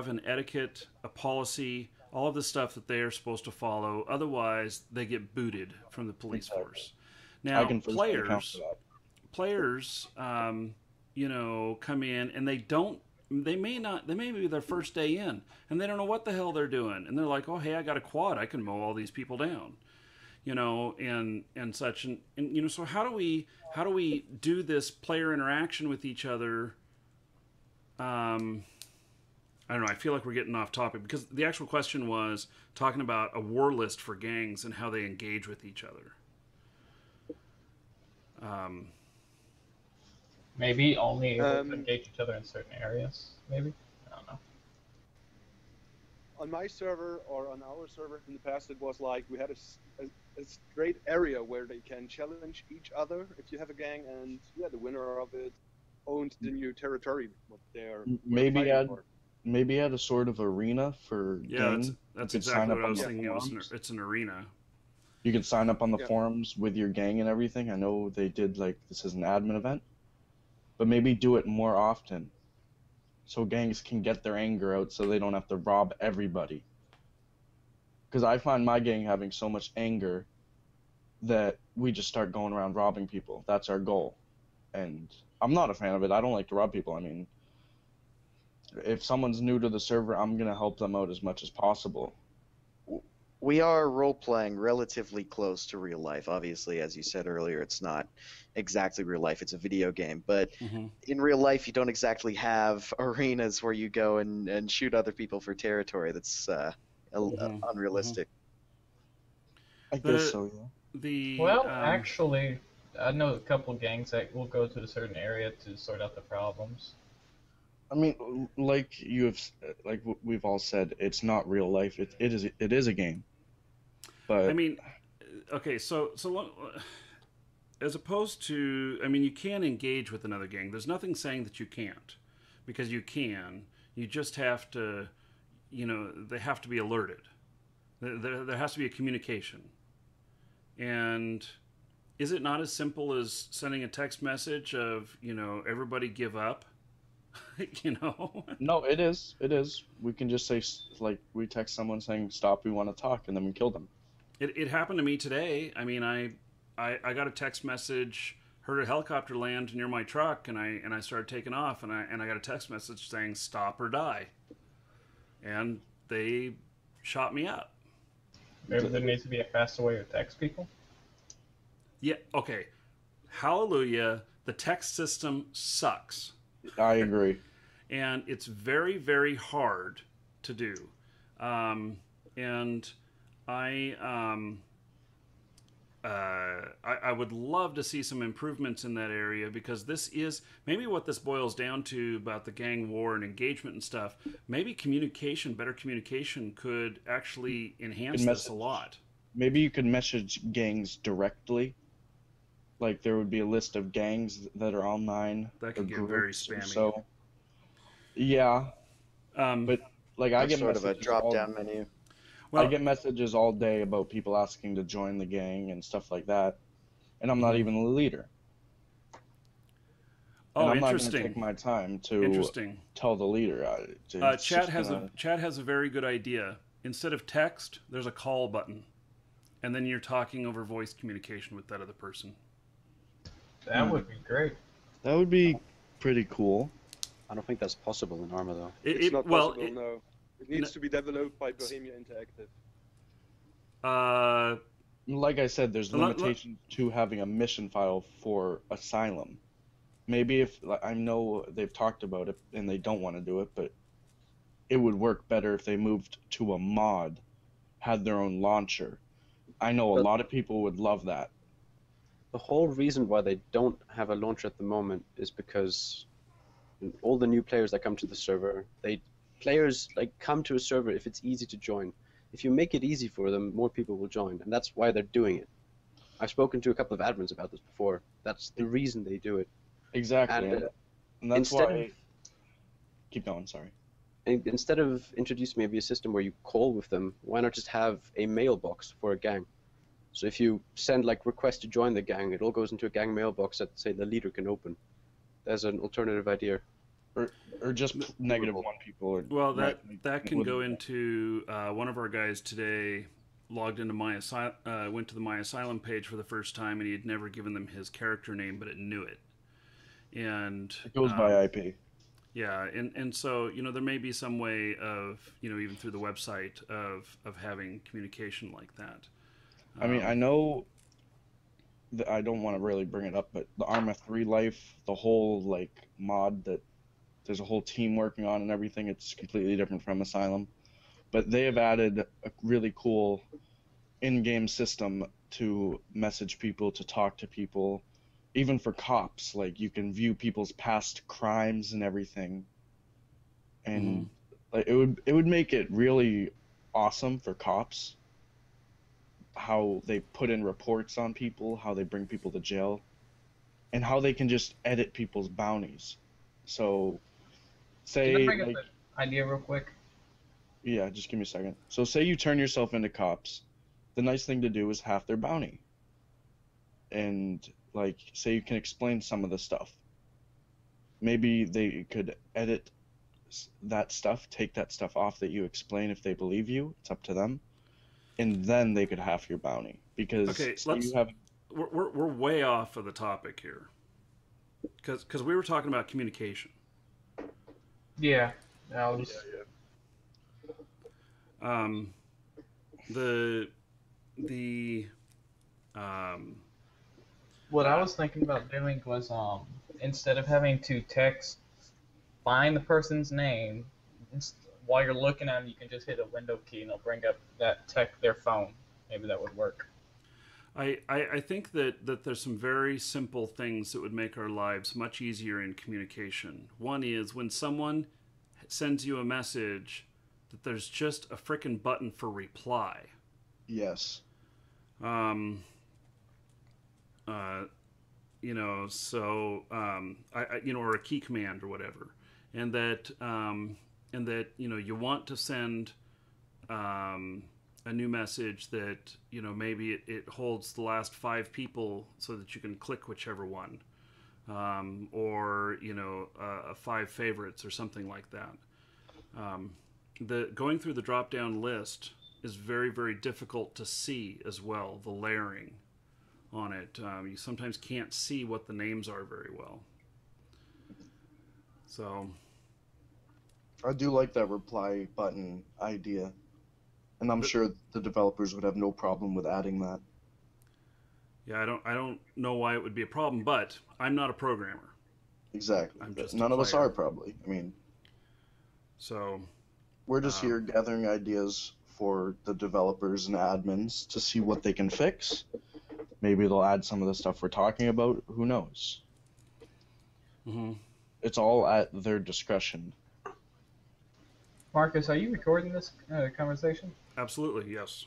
an etiquette, a policy, all of the stuff that they are supposed to follow. Otherwise, they get booted from the police force. Now, players, come in and they may be their first day in and they don't know what the hell they're doing. And they're like, oh, hey, I got a quad. I can mow all these people down, and such. And so how do we do this player interaction with each other? I don't know. I feel like we're getting off topic because the actual question was talking about a war list for gangs and how they engage with each other. Maybe only able to engage each other in certain areas. Maybe, I don't know. On my server or on our server in the past, it was like we had a straight area where they can challenge each other if you have a gang, and the winner of it owns the new territory. What they're maybe add a sort of arena for gang. That's exactly what I was thinking. It's an arena. You can sign up on the forums with your gang and everything. I know they did this is an admin event, but maybe do it more often so gangs can get their anger out so they don't have to rob everybody. Because I find my gang having so much anger that we just start going around robbing people. That's our goal. And I'm not a fan of it. I don't like to rob people. I mean, if someone's new to the server, I'm going to help them out as much as possible. We are role-playing relatively close to real life. Obviously, as you said earlier, it's not exactly real life. It's a video game. But in real life, you don't exactly have arenas where you go and shoot other people for territory. That's unrealistic. I guess so, yeah. Actually, I know a couple gangs that will go to a certain area to sort out the problems. I mean, like we've all said, it's not real life. It is a game. But I mean, okay, so as opposed to, I mean, you can engage with another gang. There's nothing saying that you can't, because you can. You just have to, they have to be alerted. There has to be a communication. And is it not as simple as sending a text message of, everybody give up? No, it is. We can just say, we text someone saying, stop, we want to talk, and then we kill them. It happened to me today. I mean, I got a text message, heard a helicopter land near my truck, and I started taking off, and I got a text message saying, stop or die. And they shot me up. Maybe there needs to be a faster way to text people? Yeah, okay. Hallelujah. The text system sucks. I agree. And it's very, very hard to do. And I would love to see some improvements in that area, because this is maybe what this boils down to about the gang war and engagement and stuff. Maybe better communication could actually enhance this a lot. Maybe you could message gangs directly. Like, there would be a list of gangs that are online. That could get very spammy. So, yeah. But, I get sort of a drop-down menu. Well, I get messages all day about people asking to join the gang and stuff like that. And I'm not even the leader. Oh, and I'm interesting. not going to take my time to tell the leader. Chad has a very good idea. Instead of text, there's a call button. And then you're talking over voice communication with that other person. That would be great. That would be pretty cool. I don't think that's possible in Arma, though. It's not possible, no. It needs to be developed by Bohemia Interactive. like I said, there's limitations to having a mission file for Asylum. Maybe if I know they've talked about it and they don't want to do it, but it would work better if they moved to a mod, had their own launcher. I know a But- lot of people would love that. The whole reason why they don't have a launcher at the moment is because all the new players that come to the server, players like come to a server if it's easy to join. If you make it easy for them, more people will join, and that's why they're doing it. I've spoken to a couple of admins about this before. That's the reason they do it. Exactly. And, And that's instead why... Keep going, sorry. Instead of introducing maybe a system where you call with them, why not just have a mailbox for a gang? So if you send like request to join the gang, it all goes into a gang mailbox that say the leader can open. There's an alternative idea. Or just negative one people. Or, Well, right, that can go into one of our guys today logged into went to the My Asylum page for the first time, and he had never given them his character name, but it knew it. And it goes by IP. Yeah, and so, you know, there may be some way of, you know, even through the website of having communication like that. I mean, I know that I don't want to really bring it up, but the Arma 3 Life, the whole like mod that there's a whole team working on and everything, it's completely different from Asylum. But they have added a really cool in-game system to message people, to talk to people, even for cops. Like, you can view people's past crimes and everything. And like, it would make it really awesome for cops, how they put in reports on people, how they bring people to jail, and how they can just edit people's bounties. So, say, Can I bring up like, an idea real quick? yeah, just give me a second. So, say you turn yourself into cops, the nice thing to do is half their bounty. And, like, say you can explain some of the stuff. Maybe they could edit that stuff, take that stuff off that you explain if they believe you. It's up to them. And then they could half your bounty, because Okay, you have... we're way off of the topic here, because we were talking about communication. Yeah. Alex. What I was thinking about doing was instead of having to find the person's name, while you're looking at them, you can just hit a window key and it'll bring up their phone. Maybe that would work. I think that there's some very simple things that would make our lives much easier in communication. One is when someone sends you a message, that there's just a frickin' button for reply. Yes. You know, so or a key command or whatever, and that you know, you want to send a new message that, you know, maybe it holds the last 5 people so that you can click whichever one, or, you know, 5 favorites or something like that. The going through the drop down list is very, very difficult to see as well, the layering on it. You sometimes can't see what the names are very well. So I do like that reply button idea. And I'm sure the developers would have no problem with adding that. yeah, I don't know why it would be a problem, but I'm not a programmer. Exactly. I'm just None a of us player. are, probably. I mean, So we're just here gathering ideas for the developers and admins to see what they can fix. Maybe they'll add some of the stuff we're talking about. Who knows? It's all at their discretion. Marcus, are you recording this conversation? absolutely, yes.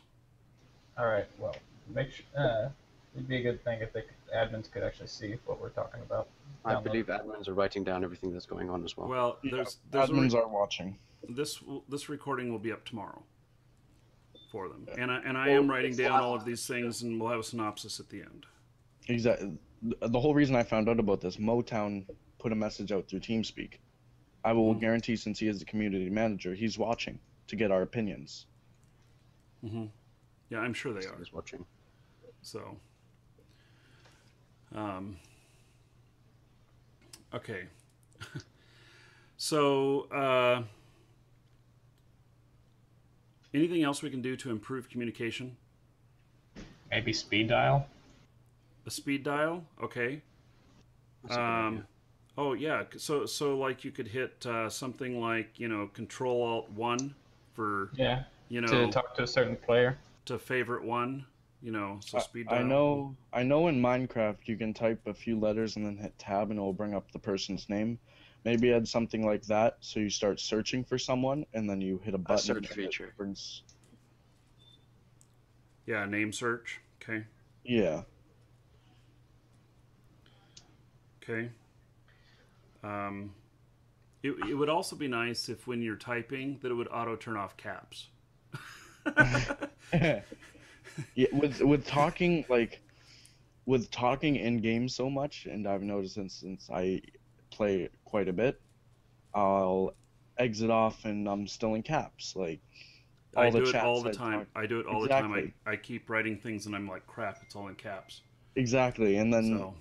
All right. Well, it'd be a good thing if the admins could actually see what we're talking about. I believe admins are writing down everything that's going on as well. Well, there's Admins are watching. this recording will be up tomorrow for them, and I am writing down all of these things, and we'll have a synopsis at the end. Exactly. The whole reason I found out about this, Motown put a message out through TeamSpeak. I will guarantee, since he is the community manager, he's watching to get our opinions. Yeah, I'm sure they are. He's watching. So, okay. So, anything else we can do to improve communication? Maybe speed dial. A speed dial, okay. That's a good idea. Oh yeah, so like you could hit something like Control Alt 1 for Yeah. you To know talk to a certain player. to favorite one, so speed I dial. know in Minecraft you can type a few letters and then hit tab and it will bring up the person's name. Maybe add something like that so you start searching for someone and then you hit a button search and it feature. brings. Yeah, name search. Okay. Yeah. Okay. It would also be nice if when you're typing that it would auto turn off caps. Yeah, with talking in game so much, and I've noticed since I play quite a bit, I'll exit off and I'm still in caps. Like I all the do it all chats the I time. talk. I do it all the Exactly. time. I keep writing things and I'm like, crap, it's all in caps. Exactly, and then So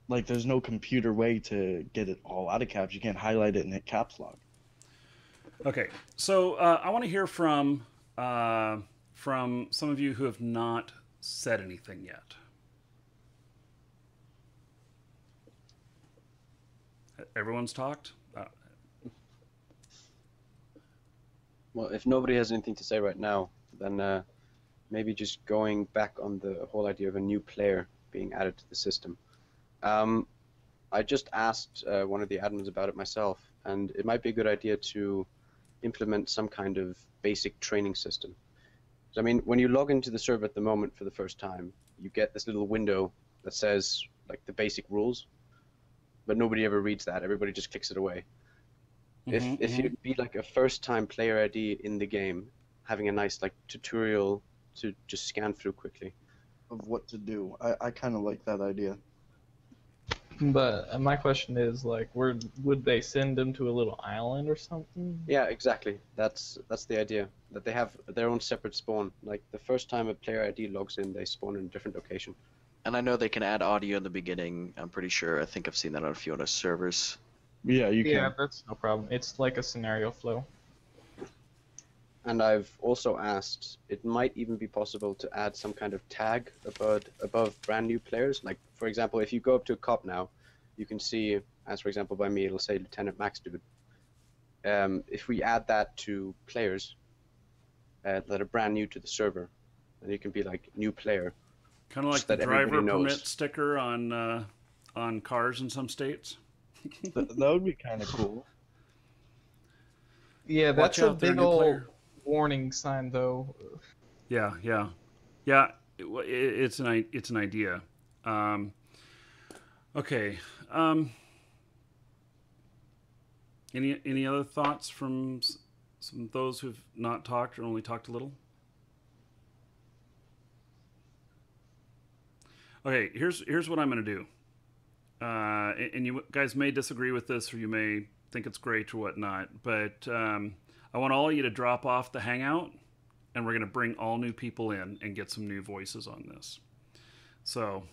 like there's no computer way to get it all out of caps. You can't highlight it and hit caps lock. okay, so I want to hear from some of you who have not said anything yet. Everyone's talked. Well, if nobody has anything to say right now, then maybe just going back on the whole idea of a new player being added to the system. I just asked one of the admins about it myself, and it might be a good idea to implement some kind of basic training system. So, I mean, when you log into the server at the moment for the first time, you get this little window that says like the basic rules, but nobody ever reads that. Everybody just clicks it away. If you'd be like a first-time player ID in the game, having a nice like tutorial to just scan through quickly. Of what to do. I kind of like that idea. But my question is, like, would they send them to a little island or something? Yeah, exactly. That's the idea. That they have their own separate spawn. Like the first time a player ID logs in, they spawn in a different location. And I know they can add audio in the beginning. I'm pretty sure. I think I've seen that on a few other servers. Yeah, you Yeah, can. that's no problem. It's like a scenario flow. And I've also asked, it might even be possible to add some kind of tag above brand new players. Like, for example, if you go up to a cop now, you can see, as for example by me, it'll say Lieutenant Max Dude. If we add that to players that are brand new to the server, then you can be like new player. Kind of like Just the that everybody driver knows. permit sticker on cars in some states. That would be kind of cool. Yeah, Watch that's a out there, big new old player. warning sign, though. Yeah. It's an idea. Okay. Any other thoughts from some of those who've not talked or only talked a little? Okay. Here's what I'm going to do. And you guys may disagree with this, or you may think it's great or whatnot. But I want all of you to drop off the Hangout, and we're going to bring all new people in and get some new voices on this. So,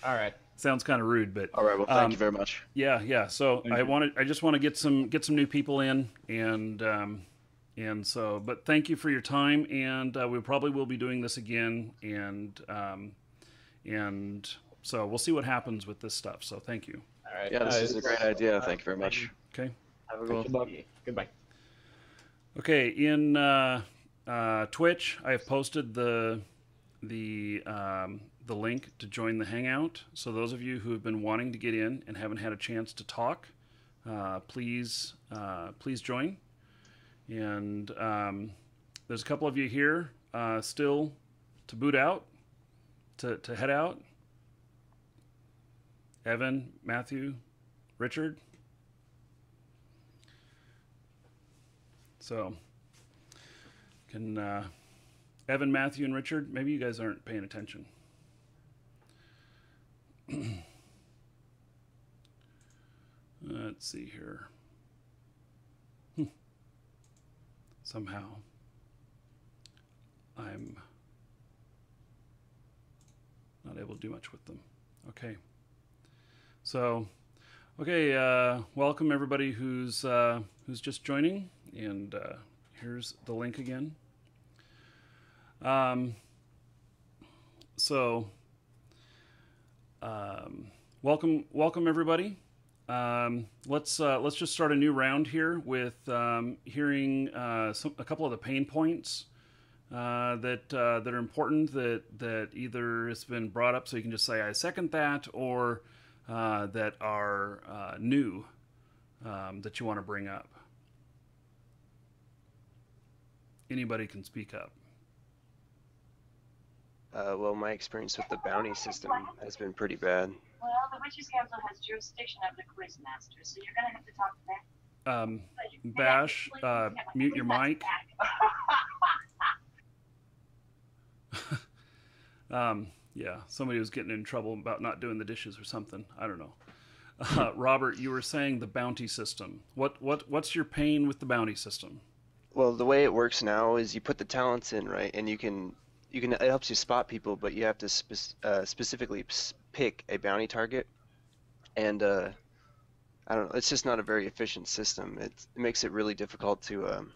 All right. sounds kind of rude, but All right. Well, thank you very much. yeah. So Thank you. I just want to get some new people in, and so. But thank you for your time, and we probably will be doing this again, and so we'll see what happens with this stuff. So thank you. All right. Yeah, this is a great idea. Thank you very much. Okay. Have a good one. Goodbye. Okay. In Twitch, I have posted the link to join the Hangout. So those of you who have been wanting to get in and haven't had a chance to talk, please join. And there's a couple of you here still to boot out, to head out. Evan, Matthew, Richard. So can Evan, Matthew, and Richard, maybe you guys aren't paying attention. Let's see here. Somehow I'm not able to do much with them. Okay. So, okay, welcome everybody who's just joining, and here's the link again. So, welcome everybody. Let's just start a new round here with hearing a couple of the pain points that are important that either has been brought up, so you can just say I second that, or that are new that you want to bring up. Anybody can speak up. Well, my experience with the bounty system has been pretty bad. Well, the Witches Council has jurisdiction of the Quizmaster, so you're going to have to talk to them. Bash, mute your mic. Yeah, somebody was getting in trouble about not doing the dishes or something. I don't know. Robert, you were saying the bounty system. What's your pain with the bounty system? Well, the way it works now is you put the talents in, right, and you can it helps you spot people, but you have to specifically pick a bounty target, and I don't know, it's just not a very efficient system. It makes it really difficult to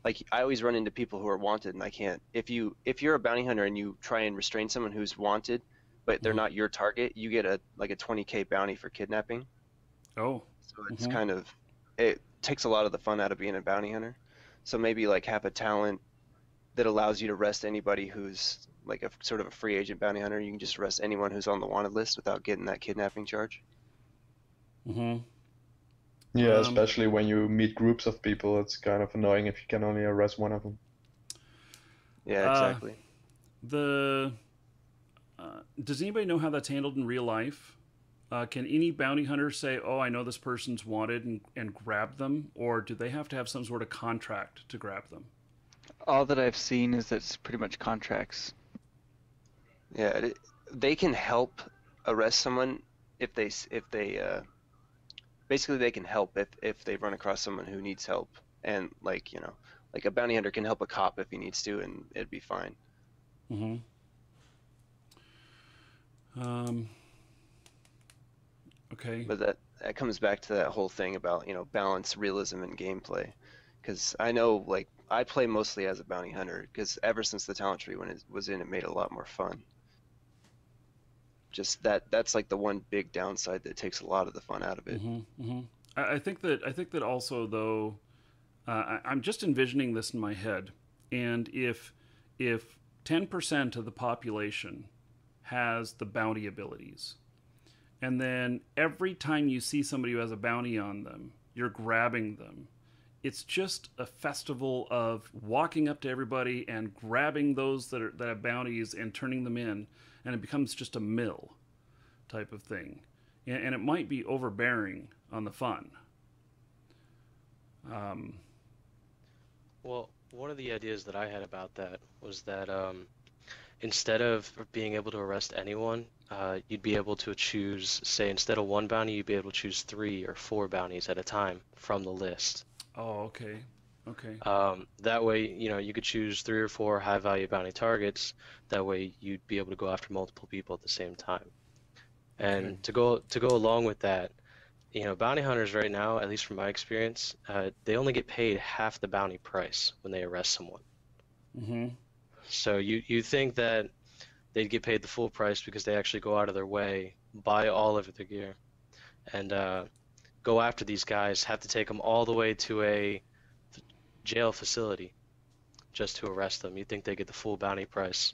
like, I always run into people who are wanted, and I can't. If you're a bounty hunter and you try and restrain someone who's wanted, but they're not your target, you get a 20K bounty for kidnapping. Oh. So it's kind of, it takes a lot of the fun out of being a bounty hunter. So maybe like have a talent that allows you to arrest anybody who's like a sort of a free agent bounty hunter. You can just arrest anyone who's on the wanted list without getting that kidnapping charge. Yeah, especially when you meet groups of people, it's kind of annoying if you can only arrest one of them. Yeah, exactly. Does anybody know how that's handled in real life? Can any bounty hunter say, oh, I know this person's wanted, and grab them? Or do they have to have some sort of contract to grab them? All that I've seen is that it's pretty much contracts. Yeah, they can help arrest someone if they basically they can help if they run across someone who needs help, and like, you know, like a bounty hunter can help a cop if he needs to, and it'd be fine. Okay. But that comes back to that whole thing about, you know, balance, realism, and gameplay. Because I know, like, I play mostly as a bounty hunter, because ever since the talent tree, when it was in, it made it a lot more fun. Just that's like the one big downside that takes a lot of the fun out of it. I think that also, though, I'm just envisioning this in my head, and if 10% of the population has the bounty abilities, and then every time you see somebody who has a bounty on them, you're grabbing them. It's just a festival of walking up to everybody and grabbing those that have bounties and turning them in, and it becomes just a mill type of thing. And it might be overbearing on the fun. Well, one of the ideas that I had about that was that instead of being able to arrest anyone, you'd be able to choose, say, instead of one bounty, you'd be able to choose 3 or 4 bounties at a time from the list. Oh, okay. Okay. That way, you know, you could choose 3 or 4 high-value bounty targets. That way, you'd be able to go after multiple people at the same time. And to go along with that, you know, bounty hunters right now, at least from my experience, they only get paid half the bounty price when they arrest someone. So you think that they'd get paid the full price because they actually go out of their way, buy all of their gear, and go after these guys, have to take them all the way to a jail facility just to arrest them. You think they get the full bounty price?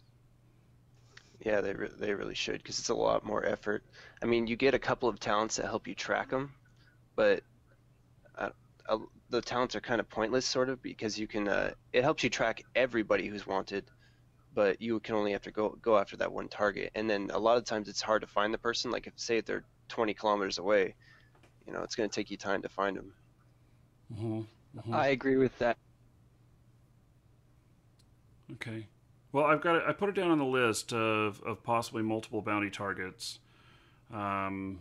Yeah, they really should, because it's a lot more effort. I mean, you get a couple of talents that help you track them, but the talents are kind of pointless, sort of, because you can it helps you track everybody who's wanted, but you can only have to go after that one target. And then a lot of times it's hard to find the person. Like, if they're 20 kilometers away, you know, it's going to take you time to find them. I agree with that. Okay. Well, I put it down on the list of possibly multiple bounty targets, and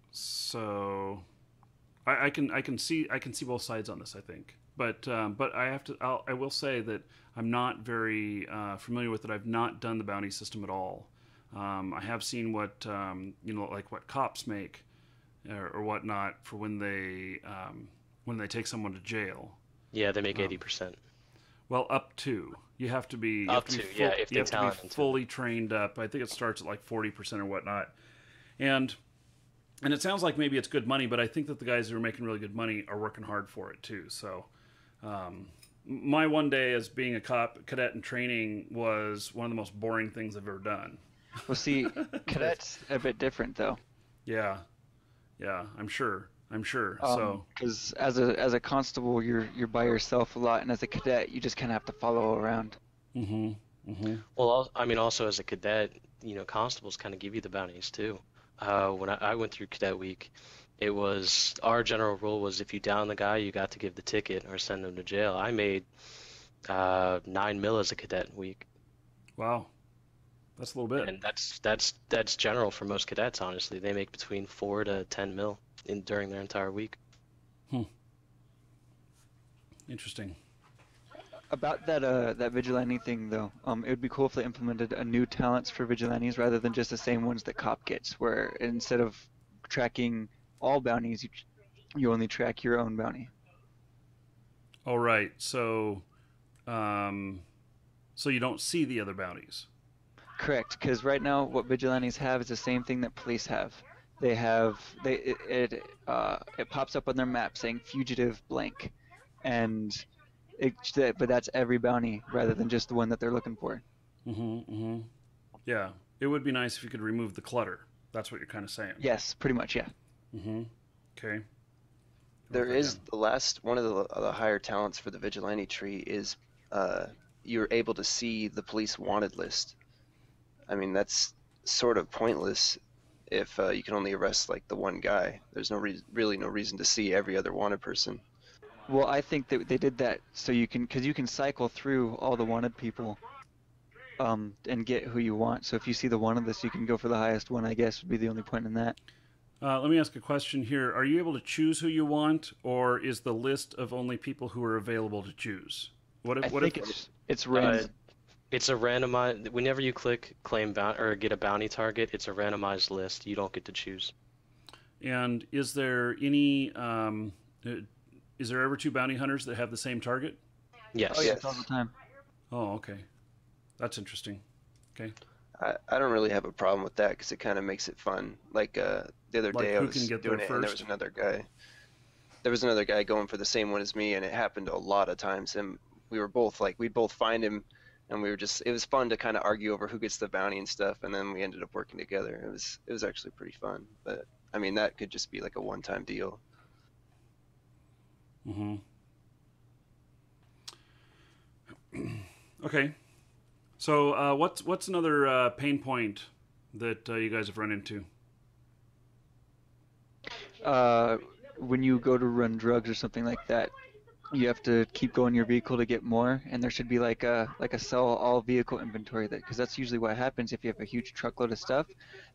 so I can see both sides on this, I think, but I will say that I'm not very familiar with it. I've not done the bounty system at all. I have seen what you know, like what cops make or whatnot for when they take someone to jail. Yeah, they make 80%. Well, up to. You have to be Up to, yeah, if you they have to talent be into fully trained up. I think it starts at like 40% or whatnot. And it sounds like maybe it's good money, but I think that the guys who are making really good money are working hard for it too. So, my one day as being a cadet in training was one of the most boring things I've ever done. Well, see, cadets a bit different though. Yeah, I'm sure. So, because as a constable, you're by yourself a lot, and as a cadet, you just kind of have to follow around. Well, I mean, also as a cadet, constables kind of give you the bounties too. When I went through cadet week, it was our general rule was if you down the guy, you got to give the ticket or send him to jail. I made 9 mil as a cadet week. Wow, that's a little bit. And that's general for most cadets. Honestly, they make between 4 to 10 mil during their entire week. Interesting. About that vigilante thing though, it would be cool if they implemented a new talents for vigilantes rather than just the same ones that cop gets, where instead of tracking all bounties, you only track your own bounty. All right, so you don't see the other bounties. Correct, because right now what vigilantes have is the same thing that police have. It pops up on their map saying fugitive blank, but that's every bounty rather than just the one that they're looking for. Yeah, it would be nice if you could remove the clutter. That's what you're kind of saying. Yes, pretty much, yeah. Okay. There is one of the higher talents for the vigilante tree is you're able to see the police wanted list. I mean, that's sort of pointless if you can only arrest like the one guy. There's really no reason to see every other wanted person. Well, I think that they did that so you can cycle through all the wanted people and get who you want. So if you see the wanted list, you can go for the highest one, I guess, would be the only point in that. Let me ask a question here. Are you able to choose who you want, or is the list of only people who are available to choose? I think it's random. It's a randomized. Whenever you click claim or get a bounty target, it's a randomized list. You don't get to choose. And is there any? Is there ever 2 bounty hunters that have the same target? Yes. Oh, yes, all the time. Oh, okay. That's interesting. Okay. I don't really have a problem with that because it kind of makes it fun. Like the other day I was doing it and there was another guy. There was another guy going for the same one as me, and it happened a lot of times. And we were both like, we'd both find him, and it was fun to kind of argue over who gets the bounty and stuff. And then we ended up working together. It was actually pretty fun. But I mean, that could just be like a one-time deal. Okay. So what's another pain point that you guys have run into? When you go to run drugs or something like that, you have to keep going your vehicle to get more, and there should be like a sell all vehicle inventory, because that's usually what happens if you have a huge truckload of stuff.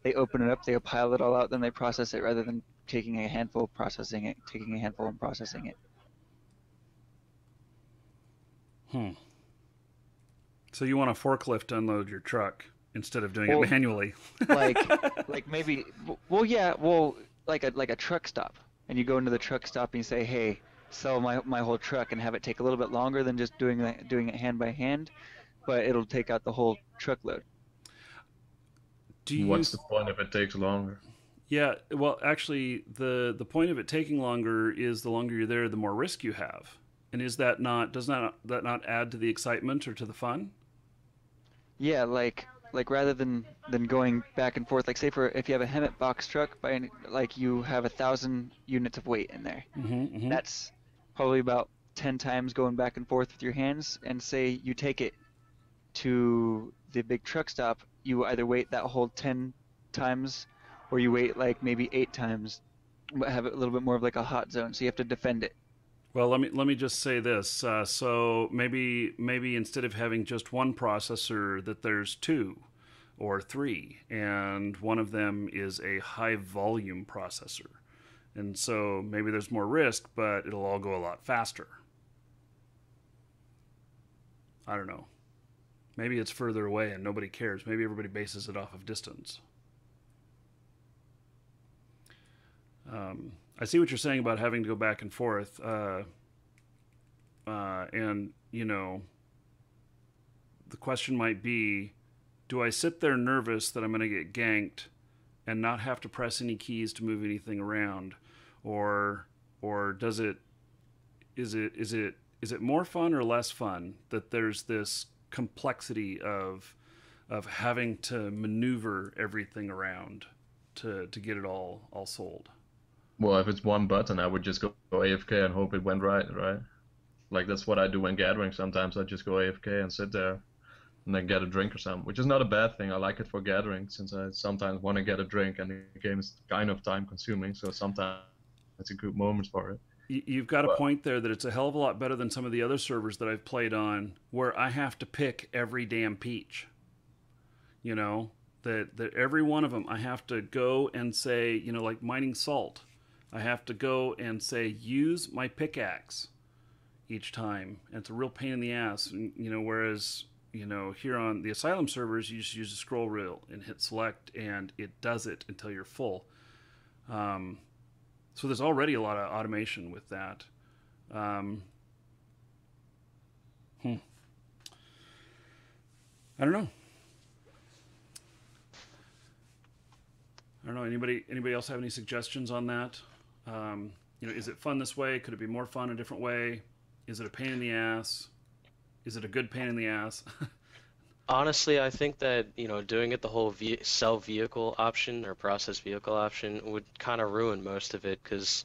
They open it up, they pile it all out, then they process it rather than taking a handful and processing it. So you want a forklift to unload your truck instead of doing it manually? like maybe, like a truck stop, and you go into the truck stop and you say, hey, sell my whole truck, and have it take a little bit longer than just doing it hand by hand, but it'll take out the whole truckload. What's the point if it takes longer? Yeah, well, actually, the point of it taking longer is the longer you're there, the more risk you have. And does that not add to the excitement or to the fun? Yeah, like rather than going back and forth, like say if you have a Hemet box truck, you have 1,000 units of weight in there. That's probably about 10 times going back and forth with your hands, and say you take it to the big truck stop, you either wait that whole 10 times or you wait like maybe 8 times, but have it a little bit more of like a hot zone, so you have to defend it. Well, let me just say this. So maybe instead of having just one processor, that there's 2 or 3, and one of them is a high volume processor. And so maybe there's more risk, but it'll all go a lot faster. I don't know. Maybe it's further away and nobody cares. Maybe everybody bases it off of distance. I see what you're saying about having to go back and forth. And, the question might be, do I sit there nervous that I'm going to get ganked and not have to press any keys to move anything around, or is it more fun or less fun that there's this complexity of having to maneuver everything around to get it all sold? Well, if it's one button, I would just go AFK and hope it went right? Like, that's what I do when gathering. Sometimes I just go AFK and sit there and then get a drink or something, which is not a bad thing. I like it for gathering, since I sometimes want to get a drink and the game is kind of time consuming, so sometimes it's a good moment for it. You've got a point there that it's a hell of a lot better than some of the other servers that I've played on, where I have to pick every damn peach. You know, that every one of them I have to go and say, you know, like mining salt, I have to go and say, use my pickaxe each time. And it's a real pain in the ass. And, you know, whereas, you know, here on the Asylum servers, you just use a scroll wheel and hit select, and it does it until you're full. So there's already a lot of automation with that. I don't know. Anybody else have any suggestions on that? You know, is it fun this way? Could it be more fun a different way? Is it a pain in the ass? Is it a good pain in the ass? Honestly, I think that, you know, doing it the whole sell vehicle option or process vehicle option would kind of ruin most of it, because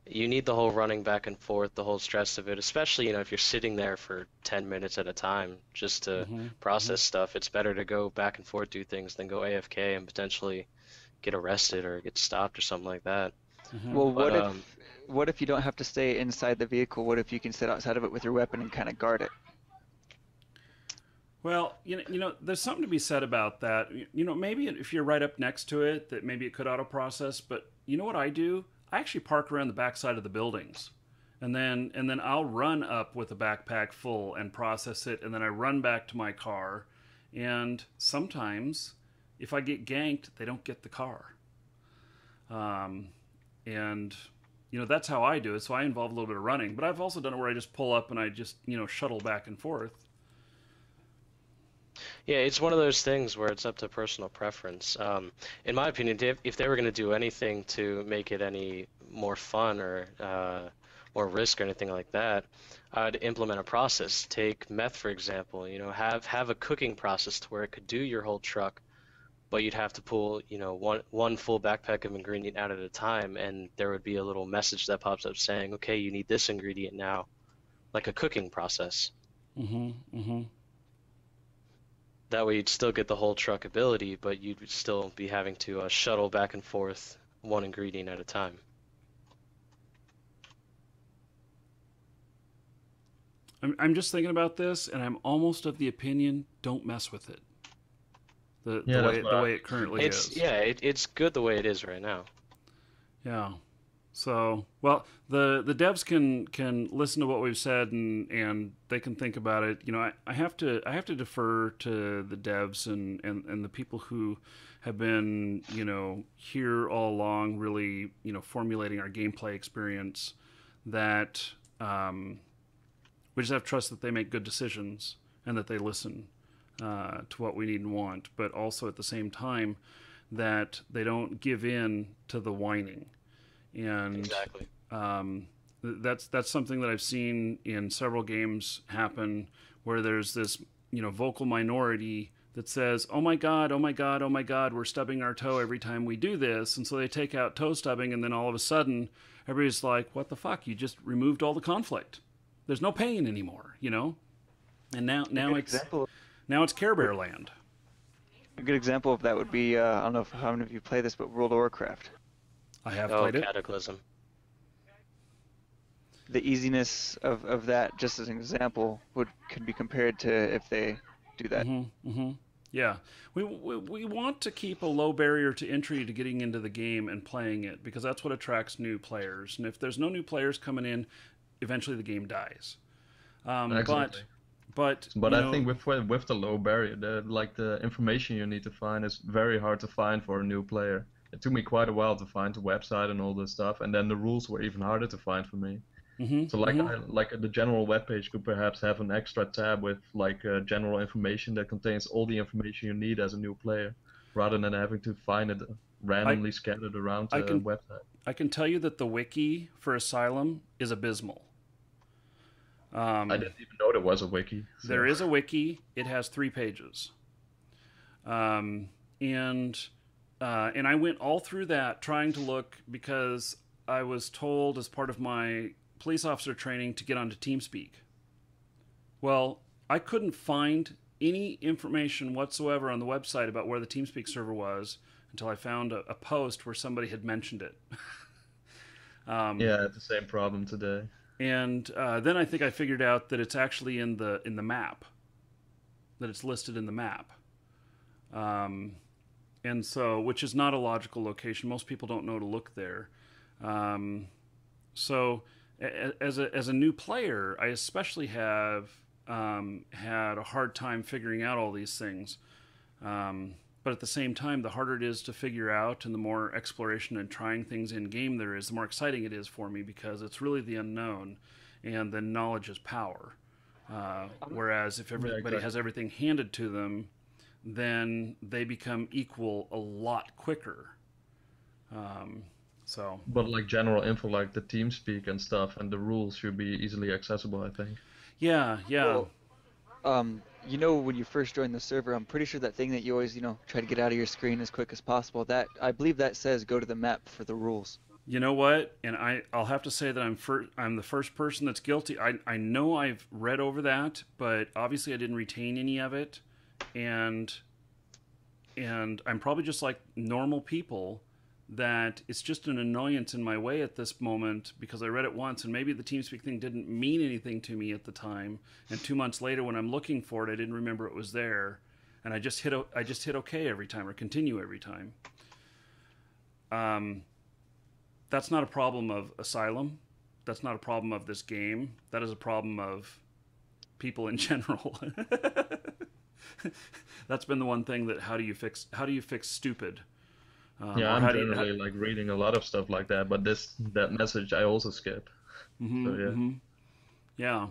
you need the whole running back and forth, the whole stress of it, especially, you know, if you're sitting there for 10 minutes at a time just to process stuff. It's better to go back and forth, do things, than go AFK and potentially get arrested or get stopped or something like that. Well, what if you don't have to stay inside the vehicle? What if you can sit outside of it with your weapon and kind of guard it? Well, you know, there's something to be said about that. You know, maybe if you're right up next to it, that maybe it could auto-process. But you know what I do? I actually park around the backside of the buildings, and then I'll run up with a backpack full and process it, and then I run back to my car. And sometimes, if I get ganked, they don't get the car. And you know, that's how I do it. So I involve a little bit of running, but I've also done it where I just pull up and I just, you know, shuttle back and forth. Yeah, it's one of those things where it's up to personal preference. In my opinion, if they were going to do anything to make it any more fun or more risk or anything like that, I'd implement a process. Take meth, for example. You know, have a cooking process to where it could do your whole truck, but you'd have to pull, you know, one full backpack of ingredient out at a time, and there would be a little message that pops up saying, okay, you need this ingredient now, like a cooking process. That way you'd still get the whole truck ability, but you'd still be having to shuttle back and forth one ingredient at a time. I'm just thinking about this, and I'm almost of the opinion, don't mess with it. The way it currently is. Yeah, it's good the way it is right now. Yeah. So, well, the devs can listen to what we've said, and they can think about it. You know, I have to defer to the devs and the people who have been, you know, here all along, really, you know, formulating our gameplay experience, that we just have trust that they make good decisions and that they listen to what we need and want, but also at the same time that they don't give in to the whining. And exactly. That's something that I've seen in several games happen, where there's this, you know, vocal minority that says, oh my god, we're stubbing our toe every time we do this, and so they take out toe stubbing, and then all of a sudden everybody's like, what the fuck, you just removed all the conflict, there's no pain anymore, you know. And now it's Care Bear land. A good example of that would be I don't know how many of you play this, but World of Warcraft. I have played it. Cataclysm. The easiness of that, just as an example, could be compared to if they do that. Yeah, we want to keep a low barrier to entry to getting into the game and playing it, because that's what attracts new players. And if there's no new players coming in, eventually the game dies. Exactly. But I think with the low barrier, the information you need to find is very hard to find for a new player. It took me quite a while to find the website and all this stuff, and then the rules were even harder to find for me. So like the general web page could perhaps have an extra tab with like general information that contains all the information you need as a new player, rather than having to find it randomly scattered around the website. I can tell you that the wiki for Asylum is abysmal. I didn't even know there was a wiki. So. There is a wiki. It has 3 pages. And I went all through that trying to look, because I was told as part of my police officer training to get onto TeamSpeak. Well, I couldn't find any information whatsoever on the website about where the TeamSpeak server was until I found a post where somebody had mentioned it. Yeah, it's the same problem today. And then I think I figured out that it's actually in the map, that it's listed in the map. And so, which is not a logical location. Most people don't know to look there. So as a new player, I especially have had a hard time figuring out all these things. But at the same time, the harder it is to figure out and the more exploration and trying things in game there is, the more exciting it is for me, because it's really the unknown, and then knowledge is power. Whereas if everybody has everything handed to them, then they become equal a lot quicker. But like general info, like the TeamSpeak and stuff, and the rules should be easily accessible, I think. Yeah. Well, you know, when you first join the server, I'm pretty sure that thing that you always, try to get out of your screen as quick as possible, that I believe that says go to the map for the rules. You know what? And I'll have to say that I'm the first person that's guilty. I know I've read over that, but obviously I didn't retain any of it, and I'm probably just like normal people, that it's just an annoyance in my way at this moment, because I read it once and maybe the TeamSpeak thing didn't mean anything to me at the time, and 2 months later when I'm looking for it, I didn't remember it was there, and I just hit OK every time, or continue every time. That's not a problem of Asylum. That's not a problem of this game. That is a problem of people in general. That's been the one thing that how do you fix stupid? Yeah, I'm generally like reading a lot of stuff like that, but that message I also skip. Yeah.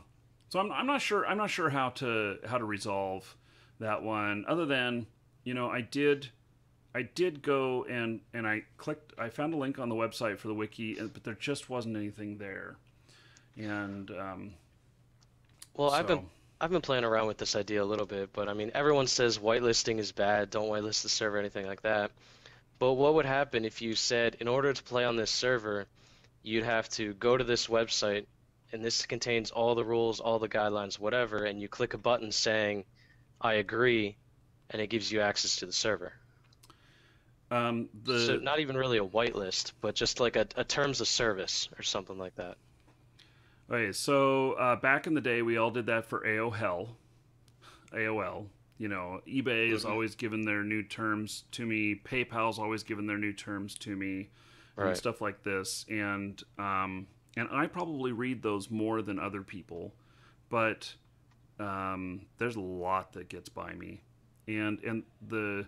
So I'm not sure how to resolve that one, other than, I did go and I found a link on the website for the wiki, but there just wasn't anything there. And I've been playing around with this idea a little bit, but I mean, everyone says whitelisting is bad, don't whitelist the server, anything like that. But what would happen if you said, in order to play on this server, you'd have to go to this website, and this contains all the rules, all the guidelines, whatever, and you click a button saying, I agree, and it gives you access to the server. So not even really a whitelist, but just like a terms of service or something like that. Okay, so back in the day, we all did that for AOL. eBay has always given their new terms to me. PayPal's always given their new terms to me, and stuff like this. And I probably read those more than other people, but there's a lot that gets by me. And the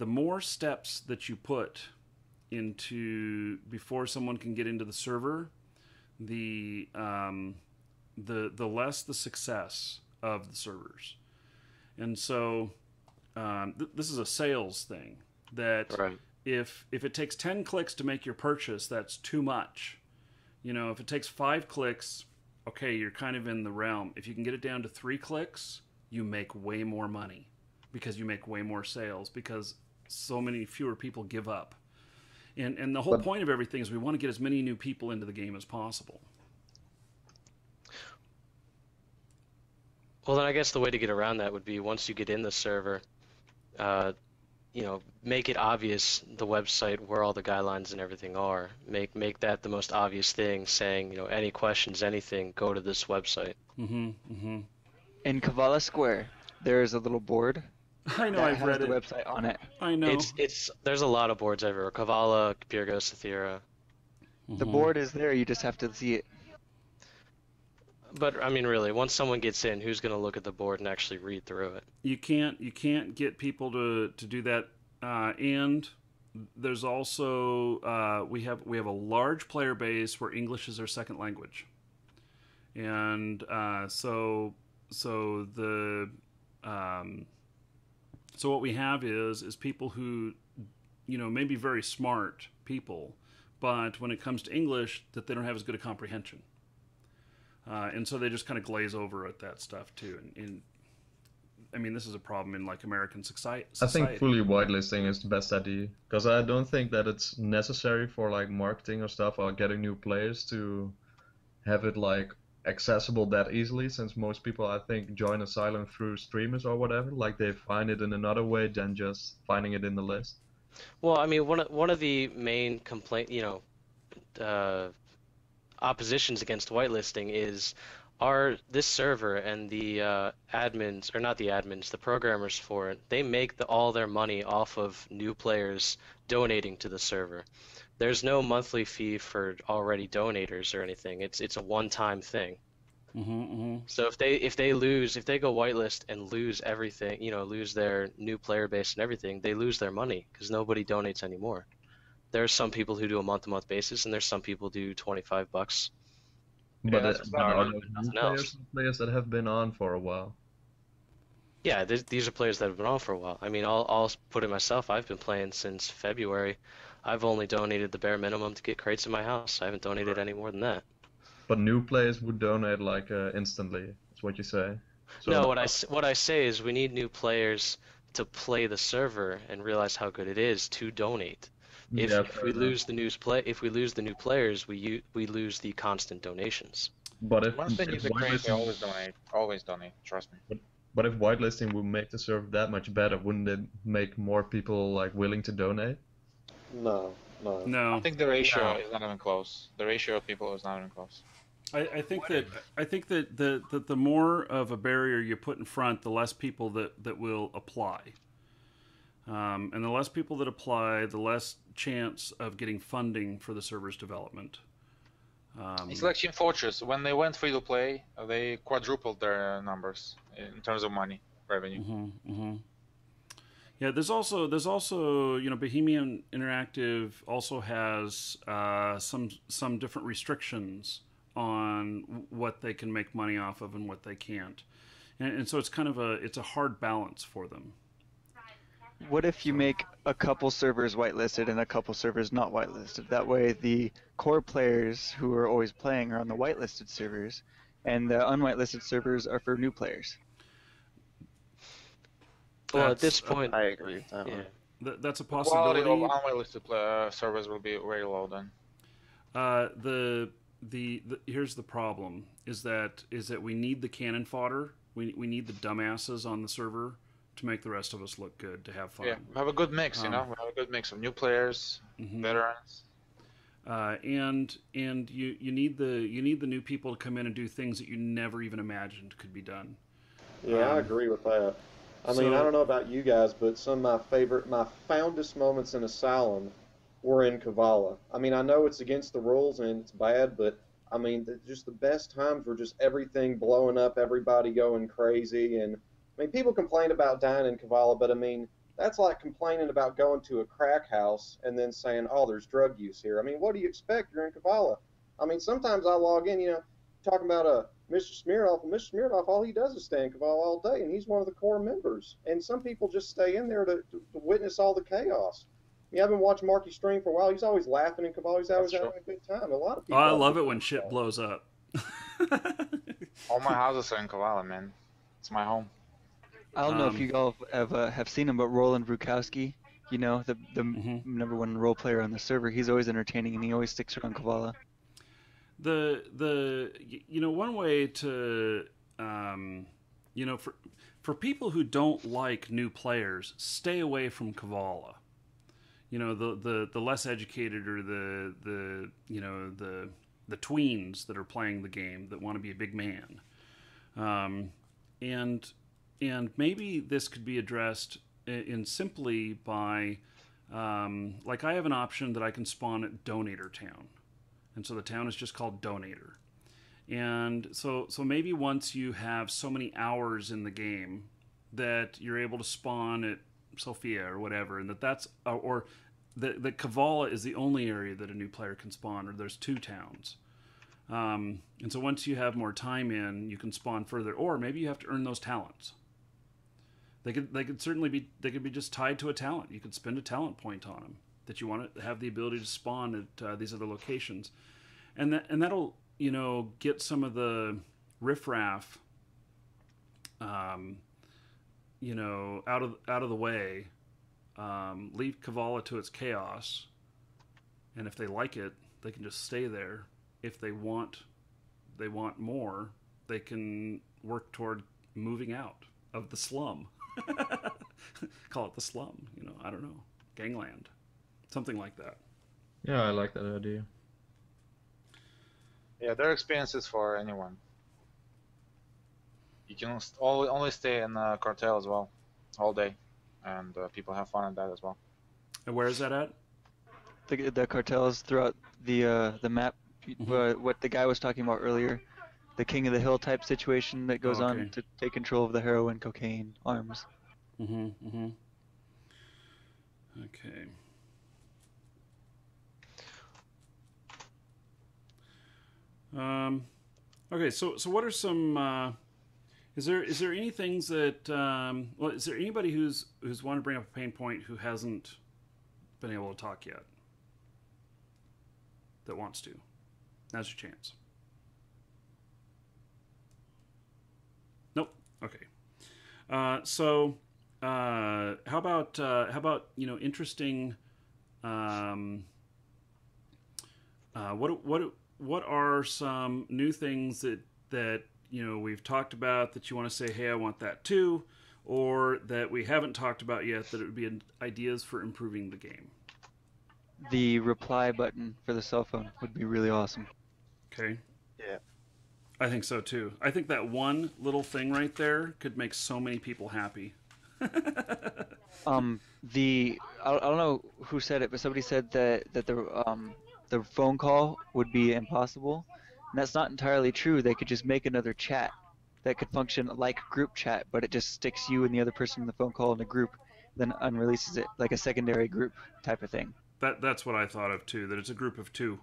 more steps that you put into before someone can get into the server, the less the success of the servers. And so this is a sales thing, that if it takes 10 clicks to make your purchase, that's too much. If it takes 5 clicks, okay, you're kind of in the realm. If you can get it down to 3 clicks, you make way more money, because you make way more sales, because so many fewer people give up. And the whole point of everything is we want to get as many new people into the game as possible. Well, then I guess the way to get around that would be, once you get in the server, make it obvious, the website, where all the guidelines and everything are. Make that the most obvious thing, saying, any questions, anything, go to this website. In Kavala Square, there is a little board. I know, I've read the website on it. I know. There's a lot of boards everywhere. Kavala, Pyrgos, Aethera. The board is there, you just have to see it. But I mean, really, once someone gets in, who's going to look at the board and actually read through it? You can't get people to do that. And there's also we have a large player base where English is their second language, and so what we have is people who, maybe very smart people, but when it comes to English, that they don't have as good a comprehension, and so they just kind of glaze over at that stuff too. And I mean, this is a problem in like American society. I think fully whitelisting is the best idea, because I don't think that it's necessary for like marketing or stuff or getting new players to have it like accessible that easily, since most people, I think, join Asylum through streamers or whatever. Like they find it in another way than just finding it in the list. Well, I mean, one of the main oppositions against whitelisting is this server and the admins, or not the admins, the programmers for it, they make all their money off of new players donating to the server. There's no monthly fee for already donators or anything. It's a one-time thing. So if they go whitelist and lose everything, lose their new player base and everything, they lose their money because nobody donates anymore. There's some people who do a month-to-month basis, and there's some people do $25. But that's are about those nothing new else. players that have been on for a while? Yeah, these are players that have been on for a while. I mean, I'll put it myself. I've been playing since February. I've only donated the bare minimum to get crates in my house. I haven't donated any more than that. But new players would donate like instantly. That's what you say. So No, what I say is we need new players to play the server and realize how good it is to donate. If we lose the new players, we lose the constant donations. But if Once they use the crates, they always donate. Always donate. Trust me. But if whitelisting would make the server that much better, wouldn't it make more people like willing to donate? No. No. I think the ratio is not even close. The ratio of people is not even close. I think that the more of a barrier you put in front, the less people that will apply. And the less people that apply, the less chance of getting funding for the server's development. It's like Team Fortress. When they went free to play, they quadrupled their numbers in terms of money revenue. Yeah, there's also Bohemian Interactive also has some different restrictions on what they can make money off of and what they can't, and so it's kind of a hard balance for them. What if you make a couple servers whitelisted and a couple servers not whitelisted? That way the core players who are always playing are on the whitelisted servers, and the unwhitelisted servers are for new players. Well, at this point, I agree with that one. That's a The quality possibility. of unwhitelisted servers will be very low then. Here's the problem: is that we need the cannon fodder. We need the dumbasses on the server to make the rest of us look good, to have fun. Yeah, we have a good mix, We have a good mix of new players, veterans. And you need the new people to come in and do things that you never even imagined could be done. Yeah, I agree with that. I mean, I don't know about you guys, but some of my fondest moments in Asylum were in Kavala. I mean, I know it's against the rules and it's bad, but I mean, just the best times were just everything blowing up, everybody going crazy. And I mean, people complain about dying in Kavala, but I mean, that's like complaining about going to a crack house and then saying, oh, there's drug use here. I mean, what do you expect? You're in Kavala. I mean, sometimes I log in, talking about Mr. Smirnoff, and Mr. Smirnoff, all he does is stay in Kavala all day, and he's one of the core members. And some people just stay in there to witness all the chaos. I mean, I've been watching Marky stream for a while. He's always laughing in Kavala. He's always having a good time. A lot of people. I love it when shit blows up. All my houses are in Kavala, man. It's my home. I don't know if you all have seen him, but Roland Rukowski, the number one role player on the server, he's always entertaining, and he always sticks around Kavala. One way to for people who don't like new players, stay away from Kavala. The less educated, or the tweens that are playing the game that want to be a big man, and maybe this could be addressed in simply by like I have an option that I can spawn at Donator Town. And so the town is just called Donator. And so maybe once you have so many hours in the game that you're able to spawn at Sophia or whatever, and that's or that Kavala is the only area that a new player can spawn, or there's 2 towns. And so once you have more time in, you can spawn further, or maybe you have to earn those talents. They could certainly be just tied to a talent. You could spend a talent point on them that you want to have the ability to spawn at these other locations, and that'll get some of the riffraff out of the way. Leave Kavala to its chaos, and if they like it, they can just stay there. If they want more, they can work toward moving out of the slum. Call it the slum, I don't know, gangland, something like that. Yeah, I like that idea. Yeah, there are experiences for anyone. You can only stay in cartel as well, all day, and people have fun in that as well. And where is that at? The cartels throughout the map. What the guy was talking about earlier, the King of the Hill type situation that goes on to take control of the heroin, cocaine, arms. Okay. Okay. So what are some? Is there any things that? Is there anybody who's wanted to bring up a pain point who hasn't been able to talk yet? That wants to. Now's your chance. Nope. Okay. So how about interesting? What are some new things that we've talked about that you want to say, hey, I want that too, or that we haven't talked about yet that it would be ideas for improving the game? The reply button for the cell phone would be really awesome. Okay. Yeah. I think so too. I think that one little thing right there could make so many people happy. I don't know who said it, but somebody said that the phone call would be impossible, and that's not entirely true. They could just make another chat that could function like group chat, but it just sticks you and the other person in the phone call in a group, then unreleases it like a secondary group type of thing. That's what I thought of too. That it's a group of 2.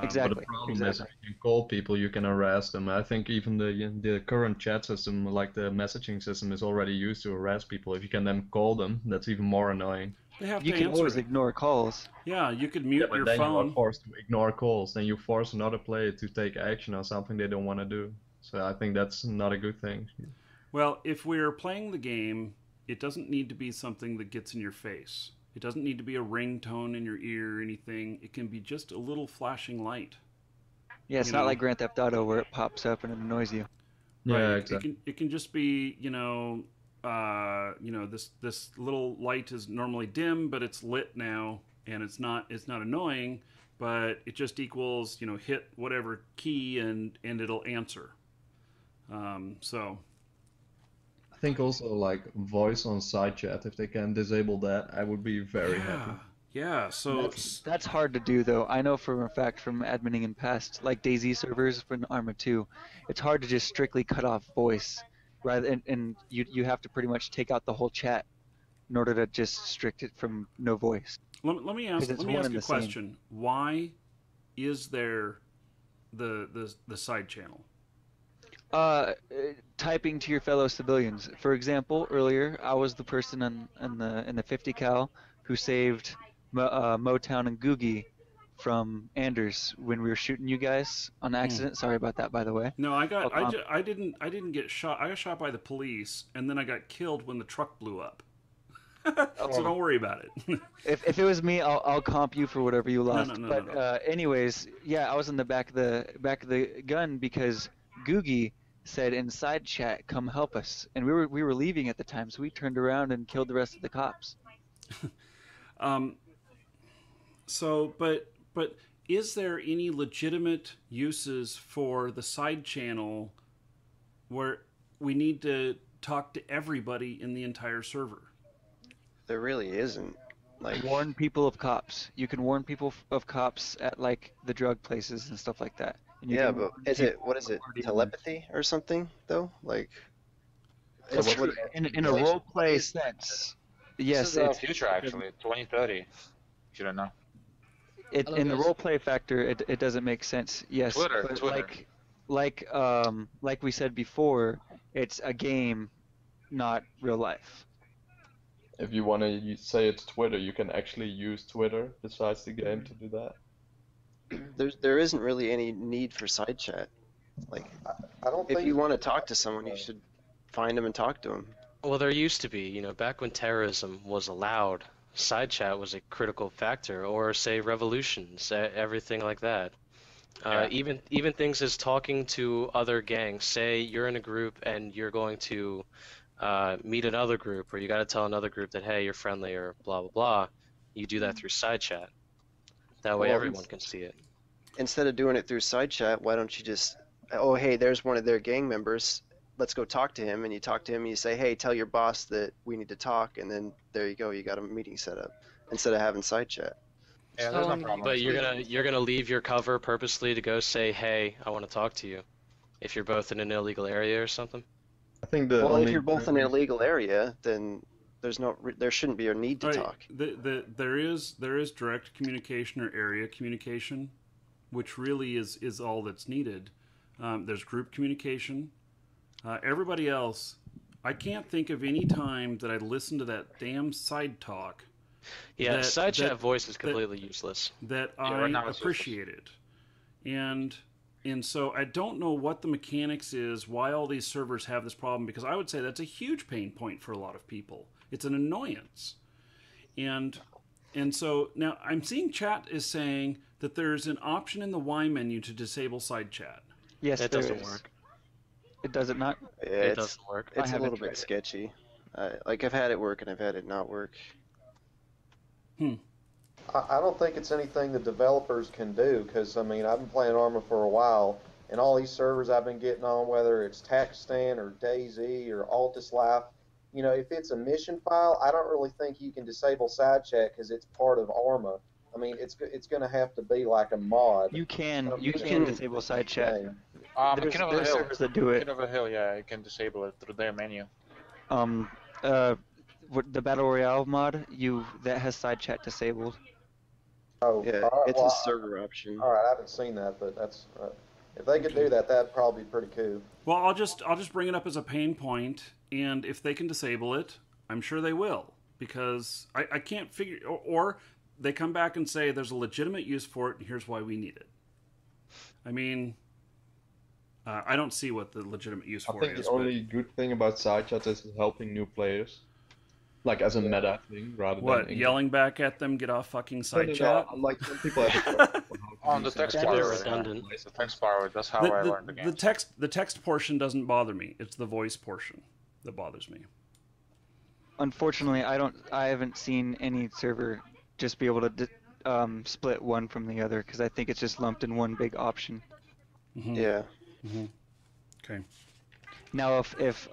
Exactly. But the problem is, if you call people, you can harass them. I think even the current chat system, like the messaging system, is already used to harass people. If you can then call them, that's even more annoying. You can always ignore calls. Yeah, you could mute your then phone. You are forced to ignore calls. Then you force another player to take action on something they don't want to do. So I think that's not a good thing. Well, if we're playing the game, it doesn't need to be something that gets in your face. It doesn't need to be a ringtone in your ear or anything. It can be just a little flashing light. Yeah, it's not like Grand Theft Auto where it pops up and it annoys you. Yeah, right. exactly. It can just be, this little light is normally dim, but it's lit now, and it's not annoying, but it just equals, hit whatever key and it'll answer. So. I think also like voice on side chat, if they can disable that, I would be very happy. Yeah, so that's hard to do though. I know for a fact from adminning in past, like DayZ servers for Arma 2, it's hard to just strictly cut off voice, and you have to pretty much take out the whole chat in order to just restrict it from no voice. Let me ask you a question. Why is there the side channel? Typing to your fellow civilians. For example, earlier I was the person in the 50 cal who saved Motown and Googie from Anders when we were shooting you guys on accident. Sorry about that, by the way. No, I didn't get shot. I got shot by the police, and then I got killed when the truck blew up. So don't worry about it. If it was me, I'll comp you for whatever you lost. No. Anyways, yeah, I was in the back of the gun because Googie said in side chat, "Come help us," and we were leaving at the time, so we turned around and killed the rest of the cops. But is there any legitimate uses for the side channel where we need to talk to everybody in the entire server? There really isn't. Warn people of cops. You can warn people of cops at like the drug places and stuff like that. Yeah, but what is it? Telepathy or something though? Like in a role play sense. Yes, This is the it's future actually, 2030. If you don't know. in the role play factor. It doesn't make sense. Yes, Twitter, but Twitter. like we said before, it's a game, not real life. If you want to say it's Twitter, you can actually use Twitter besides the game to do that. There isn't really any need for side chat. Like, I don't if think you want to talk to someone, you should find them and talk to them. Well, there used to be, back when terrorism was allowed, side chat was a critical factor, or say revolutions, everything like that. Yeah. Even things as talking to other gangs. Say you're in a group and you're going to meet another group, or you got to tell another group that, hey, you're friendly, or blah blah blah. You do that through side chat. That way Well, everyone can see it. Instead of doing it through side chat, why don't you just, oh hey, there's one of their gang members. Let's go talk to him, and you talk to him and you say, hey, tell your boss that we need to talk, and then there you go, you got a meeting set up instead of having side chat. Yeah, there's no problem. But you're gonna leave your cover purposely to go say, hey, I want to talk to you, if you're both in an illegal area or something. I think if you're both in an illegal area, then there shouldn't be a need to talk. There is direct communication or area communication, which really is all that's needed. There's group communication. Everybody else, I can't think of any time that I listened to that damn side talk. Yeah, side chat voice is completely useless. That right now I it's appreciated. And so I don't know what the mechanics is, why all these servers have this problem, because I would say that's a huge pain point for a lot of people. It's an annoyance. And so now I'm seeing chat is saying that there's an option in the Y menu to disable side chat. Yes, it doesn't work. It doesn't not. It doesn't work. It's a little bit sketchy. I've had it work and I've had it not work. I don't think it's anything the developers can do, because, I mean, I've been playing Arma for a while, and all these servers I've been getting on, whether it's Takistan or DayZ or Altis Life, if it's a mission file, I don't really think you can disable side chat because it's part of Arma. I mean, it's going to have to be like a mod. You can disable side chat. King of the There's Hill. servers that do it. King of the Hill, yeah, you can disable it through their menu. The Battle Royale mod, that has side chat disabled. Oh, Yeah, all right, it's well, a server option. All right, I haven't seen that, but that's if they could do that, that'd probably be pretty cool. Well, I'll just bring it up as a pain point, and if they can disable it, I'm sure they will, because I can't figure, or they come back and say there's a legitimate use for it, and here's why we need it. I mean, I don't see what the legitimate use for I think it is. the only good thing about side chat is helping new players, like as a meta thing, rather what, than yelling back at them, get off fucking side chat? Like some people have On the text bar, redundant. The text bar, that's how I learned the game. The text portion doesn't bother me. It's the voice portion that bothers me. Unfortunately, I haven't seen any server just be able to split one from the other, because I think it's just lumped in one big option. Mm-hmm. Yeah. Mm-hmm. Okay. Now, if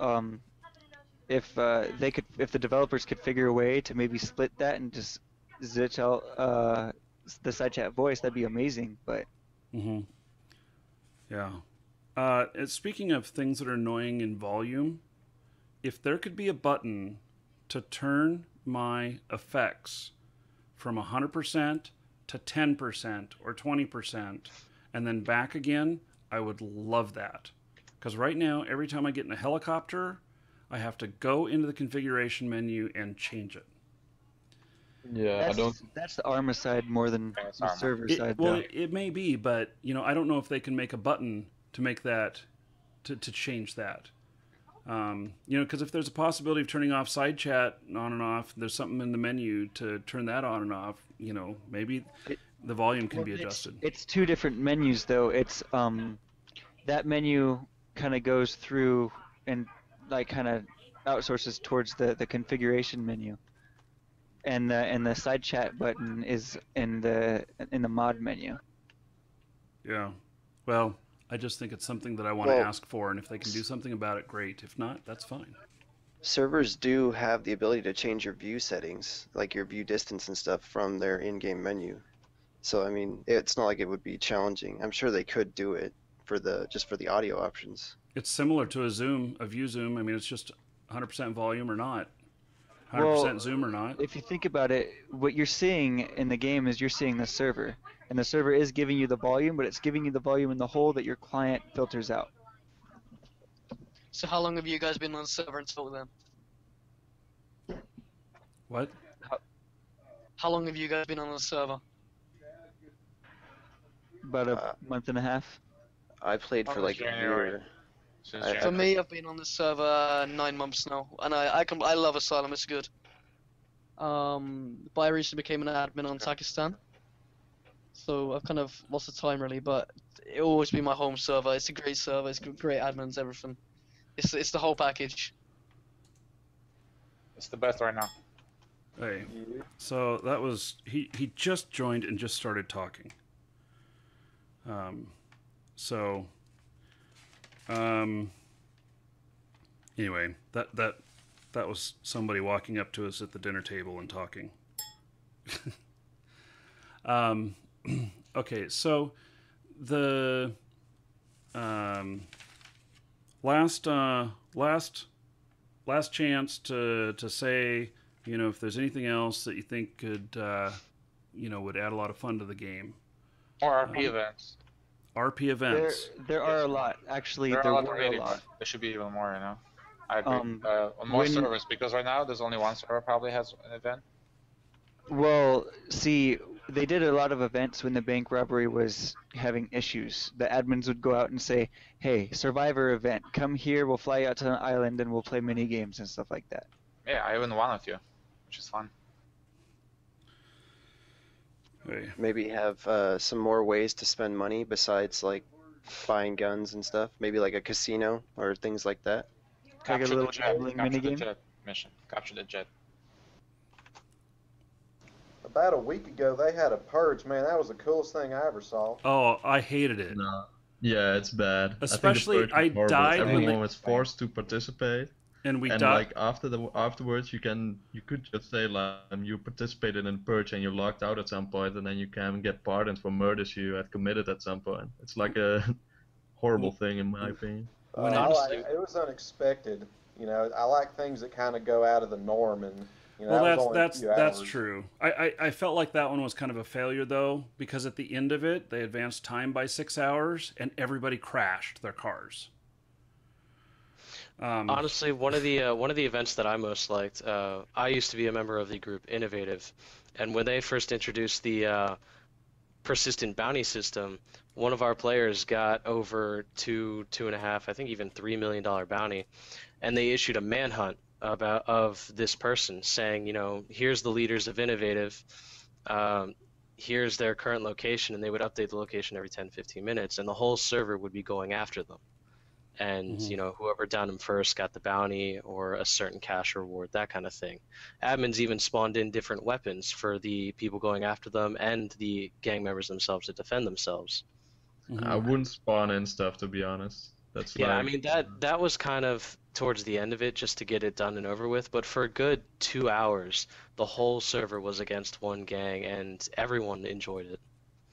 the developers could figure a way to maybe split that and just zitch out the side chat voice, that'd be amazing. But yeah. Speaking of things that are annoying in volume, if there could be a button to turn my effects from 100% to 10% or 20% and then back again, I would love that. Because right now, every time I get in a helicopter, I have to go into the configuration menu and change it. Yeah, that's the Arma side more than the server side. Well, it may be, but I don't know if they can make a button to make that to change that. Because if there's a possibility of turning off side chat on and off, there's something in the menu to turn that on and off. Maybe the volume can be adjusted. It's two different menus, though. It's that menu kind of goes through and kind of outsources towards the configuration menu, and the side chat button is in the mod menu. Yeah. Well, I just think it's something that I want to ask for, and if they can do something about it, great. If not, that's fine. Servers do have the ability to change your view settings, like your view distance and stuff, from their in-game menu. So, I mean, it's not like it would be challenging. I'm sure they could do it just for the audio options. It's similar to a view zoom. I mean, it's just 100% volume or not. 100% Zoom or not. If you think about it, what you're seeing in the game is you're seeing the server, and the server is giving you the volume, but it's giving you the volume in the hole that your client filters out. So how long have you guys been on the server until then? What? How long have you guys been on the server? About a month and a half. I played for like a year. For me, I've been on the server 9 months now, and I love Asylum. It's good. But I recently became an admin on Pakistan, so I've kind of lost the time really. But it'll always be my home server. It's a great server. It's got great admins, everything. It's the whole package. It's the best right now. Hey, so that was he just joined and just started talking. Anyway, that was somebody walking up to us at the dinner table and talking. Okay, so the last chance to say, you know, if there's anything else that you think could would add a lot of fun to the game. Or RP events. RP events. There are a lot. Actually, there were are a lot. There should be even more, you know. I agree. On more servers, because right now there's only one server probably has an event. Well, see, they did a lot of events when the bank robbery was having issues. The admins would go out and say, hey, Survivor event, come here, we'll fly you out to an island and we'll play mini games and stuff like that. Yeah, I even won a few, which is fun. Maybe have some more ways to spend money besides like buying guns and stuff. Maybe like a casino or things like that. Like a little gambling minigame. Jet mission. Capture the jet. About a week ago, they had a purge. Man, that was the coolest thing I ever saw. Oh, I hated it. No. Yeah, it's bad. Especially, I died Everyone when was forced to participate. And we died. Like afterwards, you could just say like you participated in purge and you locked out at some point, and then you can get pardoned for murders you had committed at some point. It's like a horrible thing in my opinion. It was unexpected. You know, I like things that kind of go out of the norm, and you know, well, that's true. I felt like that one was kind of a failure though, because at the end of it, they advanced time by 6 hours, and everybody crashed their cars. Honestly, one of the events that I most liked, I used to be a member of the group Innovative, and when they first introduced the persistent bounty system, one of our players got over $2.5, I think even $3 million bounty, and they issued a manhunt of this person, saying, you know, here's the leaders of Innovative, here's their current location, and they would update the location every 10-15 minutes, and the whole server would be going after them. And you know, whoever downed them first got the bounty or a certain cash reward, that kind of thing. Admins even spawned in different weapons for the people going after them and the gang members themselves to defend themselves. I wouldn't spawn in stuff, to be honest. That's yeah, I mean that was kind of towards the end of it, just to get it done and over with. But for a good 2 hours, the whole server was against one gang, and everyone enjoyed it.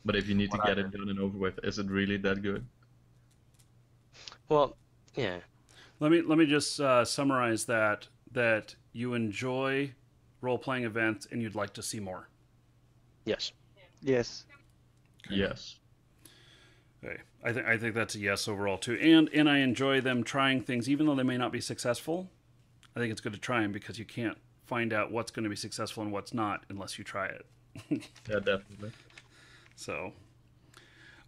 But if you need to get it done and over with, is it really that good? Well, yeah. Let me just summarize that you enjoy role-playing events and you'd like to see more. Yes. Yes. Yes. Okay. I think that's a yes overall too. And I enjoy them trying things even though they may not be successful. I think it's good to try them because you can't find out what's going to be successful and what's not unless you try it. Yeah, definitely. So,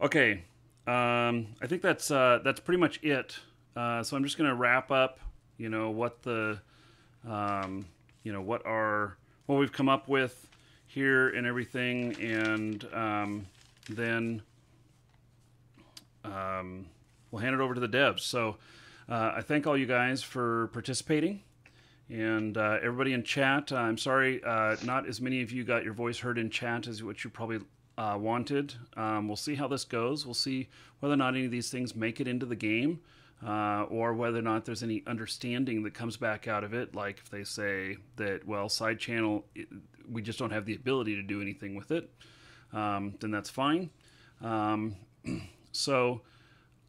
okay. I think that's pretty much it. So I'm just going to wrap up, you know, what we've come up with here and everything, and then we'll hand it over to the devs. So I thank all you guys for participating, and everybody in chat. I'm sorry, not as many of you got your voice heard in chat as what you probably wanted. We'll see how this goes. We'll see whether or not any of these things make it into the game, or whether or not there's any understanding that comes back out of it. Like if they say that, well, side channel, we just don't have the ability to do anything with it, then that's fine. So,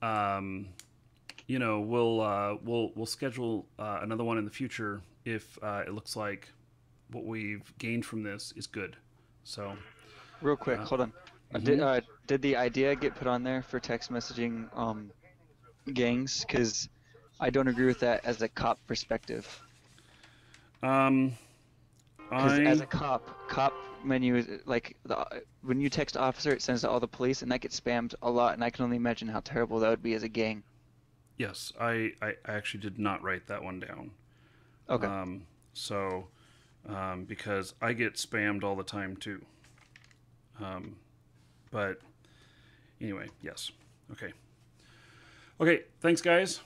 you know, we'll schedule another one in the future if it looks like what we've gained from this is good. So, real quick, hold on. Did the idea get put on there for text messaging gangs? Because I don't agree with that as a cop perspective. Because as a cop menu is like when you text officer, it sends to all the police, and that gets spammed a lot. And I can only imagine how terrible that would be as a gang. Yes, I actually did not write that one down. Okay. Because I get spammed all the time too. But anyway, yes. Okay. Okay, thanks guys.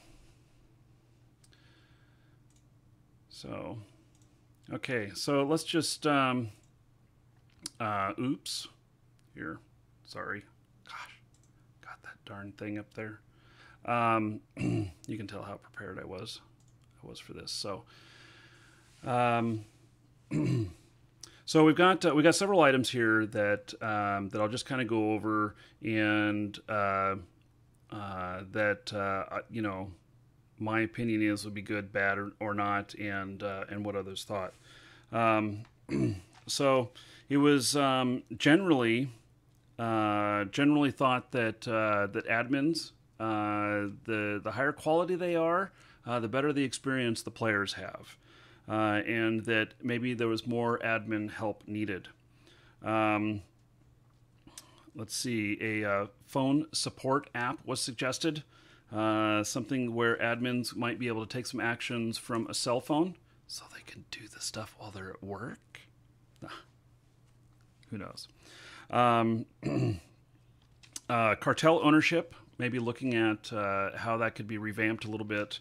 So, okay, so let's just, oops, here, sorry. Gosh, got that darn thing up there. You can tell how prepared I was for this. So, so we've got several items here that I'll just kind of go over, and you know, my opinion is would be good, bad, or not, and what others thought. So it was generally thought that admins, the higher quality they are, the better the experience the players have. And that maybe there was more admin help needed. Let's see, a phone support app was suggested, something where admins might be able to take some actions from a cell phone so they can do the stuff while they're at work. Who knows? Cartel ownership, maybe looking at how that could be revamped a little bit.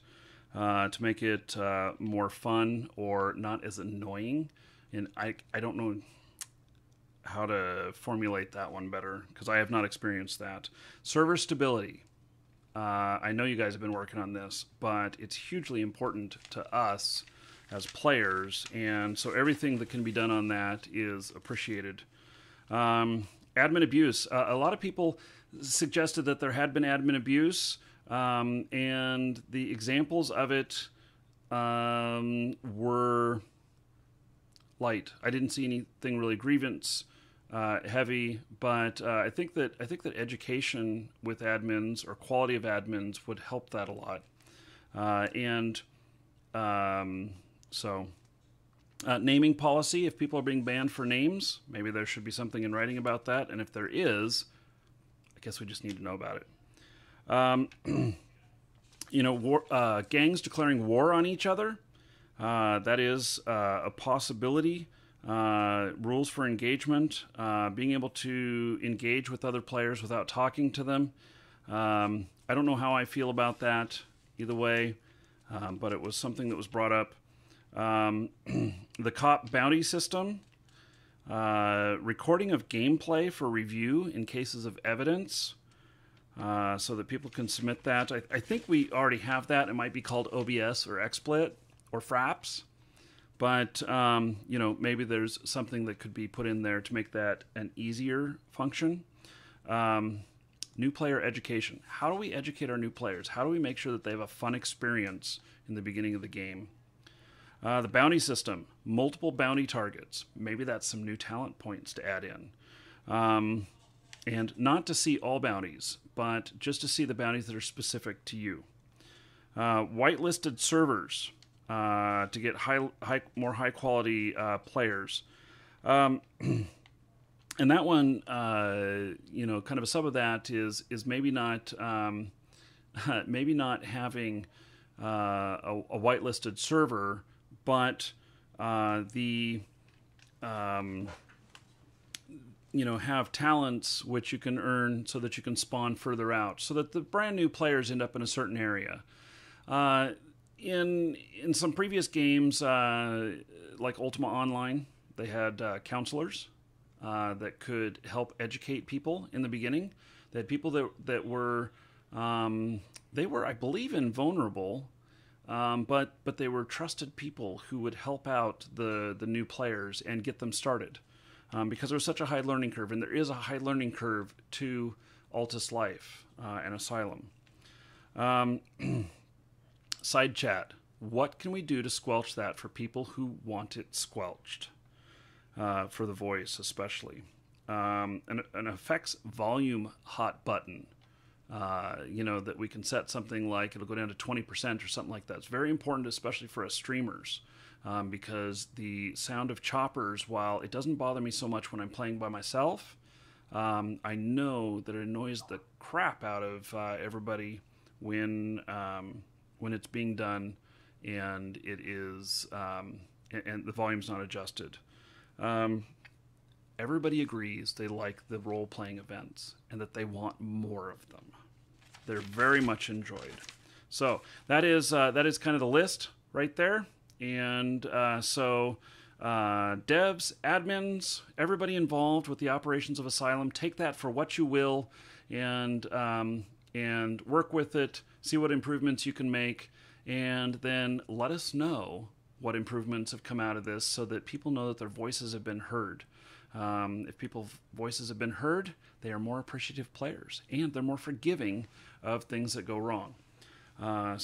To make it more fun or not as annoying. And I don't know how to formulate that one better because I have not experienced that. Server stability. I know you guys have been working on this, but it's hugely important to us as players, and so everything that can be done on that is appreciated. Admin abuse. A lot of people suggested that there had been admin abuse. And the examples of it were light. I didn't see anything really grievance heavy, but I think that education with admins or quality of admins would help that a lot. Naming policy. If people are being banned for names, maybe there should be something in writing about that. And if there is, I guess we just need to know about it. Gangs declaring war on each other. That is a possibility. Rules for engagement. Being able to engage with other players without talking to them. I don't know how I feel about that either way, but it was something that was brought up. The cop bounty system. Recording of gameplay for review in cases of evidence. So that people can submit that. I think we already have that. It might be called OBS or XSplit or Fraps. But, maybe there's something that could be put in there to make that an easier function. New player education. How do we educate our new players? How do we make sure that they have a fun experience in the beginning of the game? The bounty system. Multiple bounty targets. Maybe that's some new talent points to add in. And not to see all bounties, but just to see the bounties that are specific to you. Whitelisted servers to get more high quality players. And that one, kind of a sub of that is maybe not having a whitelisted server, but have talents which you can earn so that you can spawn further out, so that the brand new players end up in a certain area. In some previous games, like Ultima Online, they had counselors that could help educate people in the beginning. They had people that were they were, I believe, invulnerable, but they were trusted people who would help out the new players and get them started. Because there was such a high learning curve, and there is a high learning curve to Altis Life and Asylum. Side chat. what can we do to squelch that for people who want it squelched, for the voice especially. An effects volume hot button, that we can set something like it'll go down to 20% or something like that. It's very important, especially for us streamers, because the sound of choppers, while it doesn't bother me so much when I'm playing by myself, I know that it annoys the crap out of everybody when it's being done and it is and the volume's not adjusted. Everybody agrees they like the role-playing events and that they want more of them. They're very much enjoyed. So that is kind of the list right there. And devs, admins, everybody involved with the operations of Asylum, take that for what you will, and work with it. See what improvements you can make, and then let us know what improvements have come out of this, so that people know that their voices have been heard. If people's voices have been heard, they are more appreciative players, and they're more forgiving of things that go wrong. And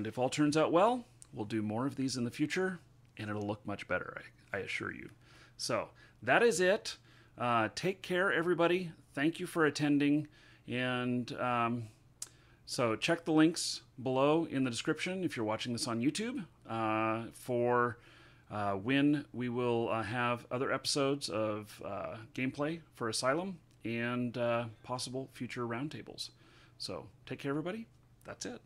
if all turns out well, we'll do more of these in the future, and it'll look much better, I assure you. So that is it. Take care, everybody. Thank you for attending. And so check the links below in the description if you're watching this on YouTube for when we will have other episodes of gameplay for Asylum and possible future roundtables. So take care, everybody. That's it.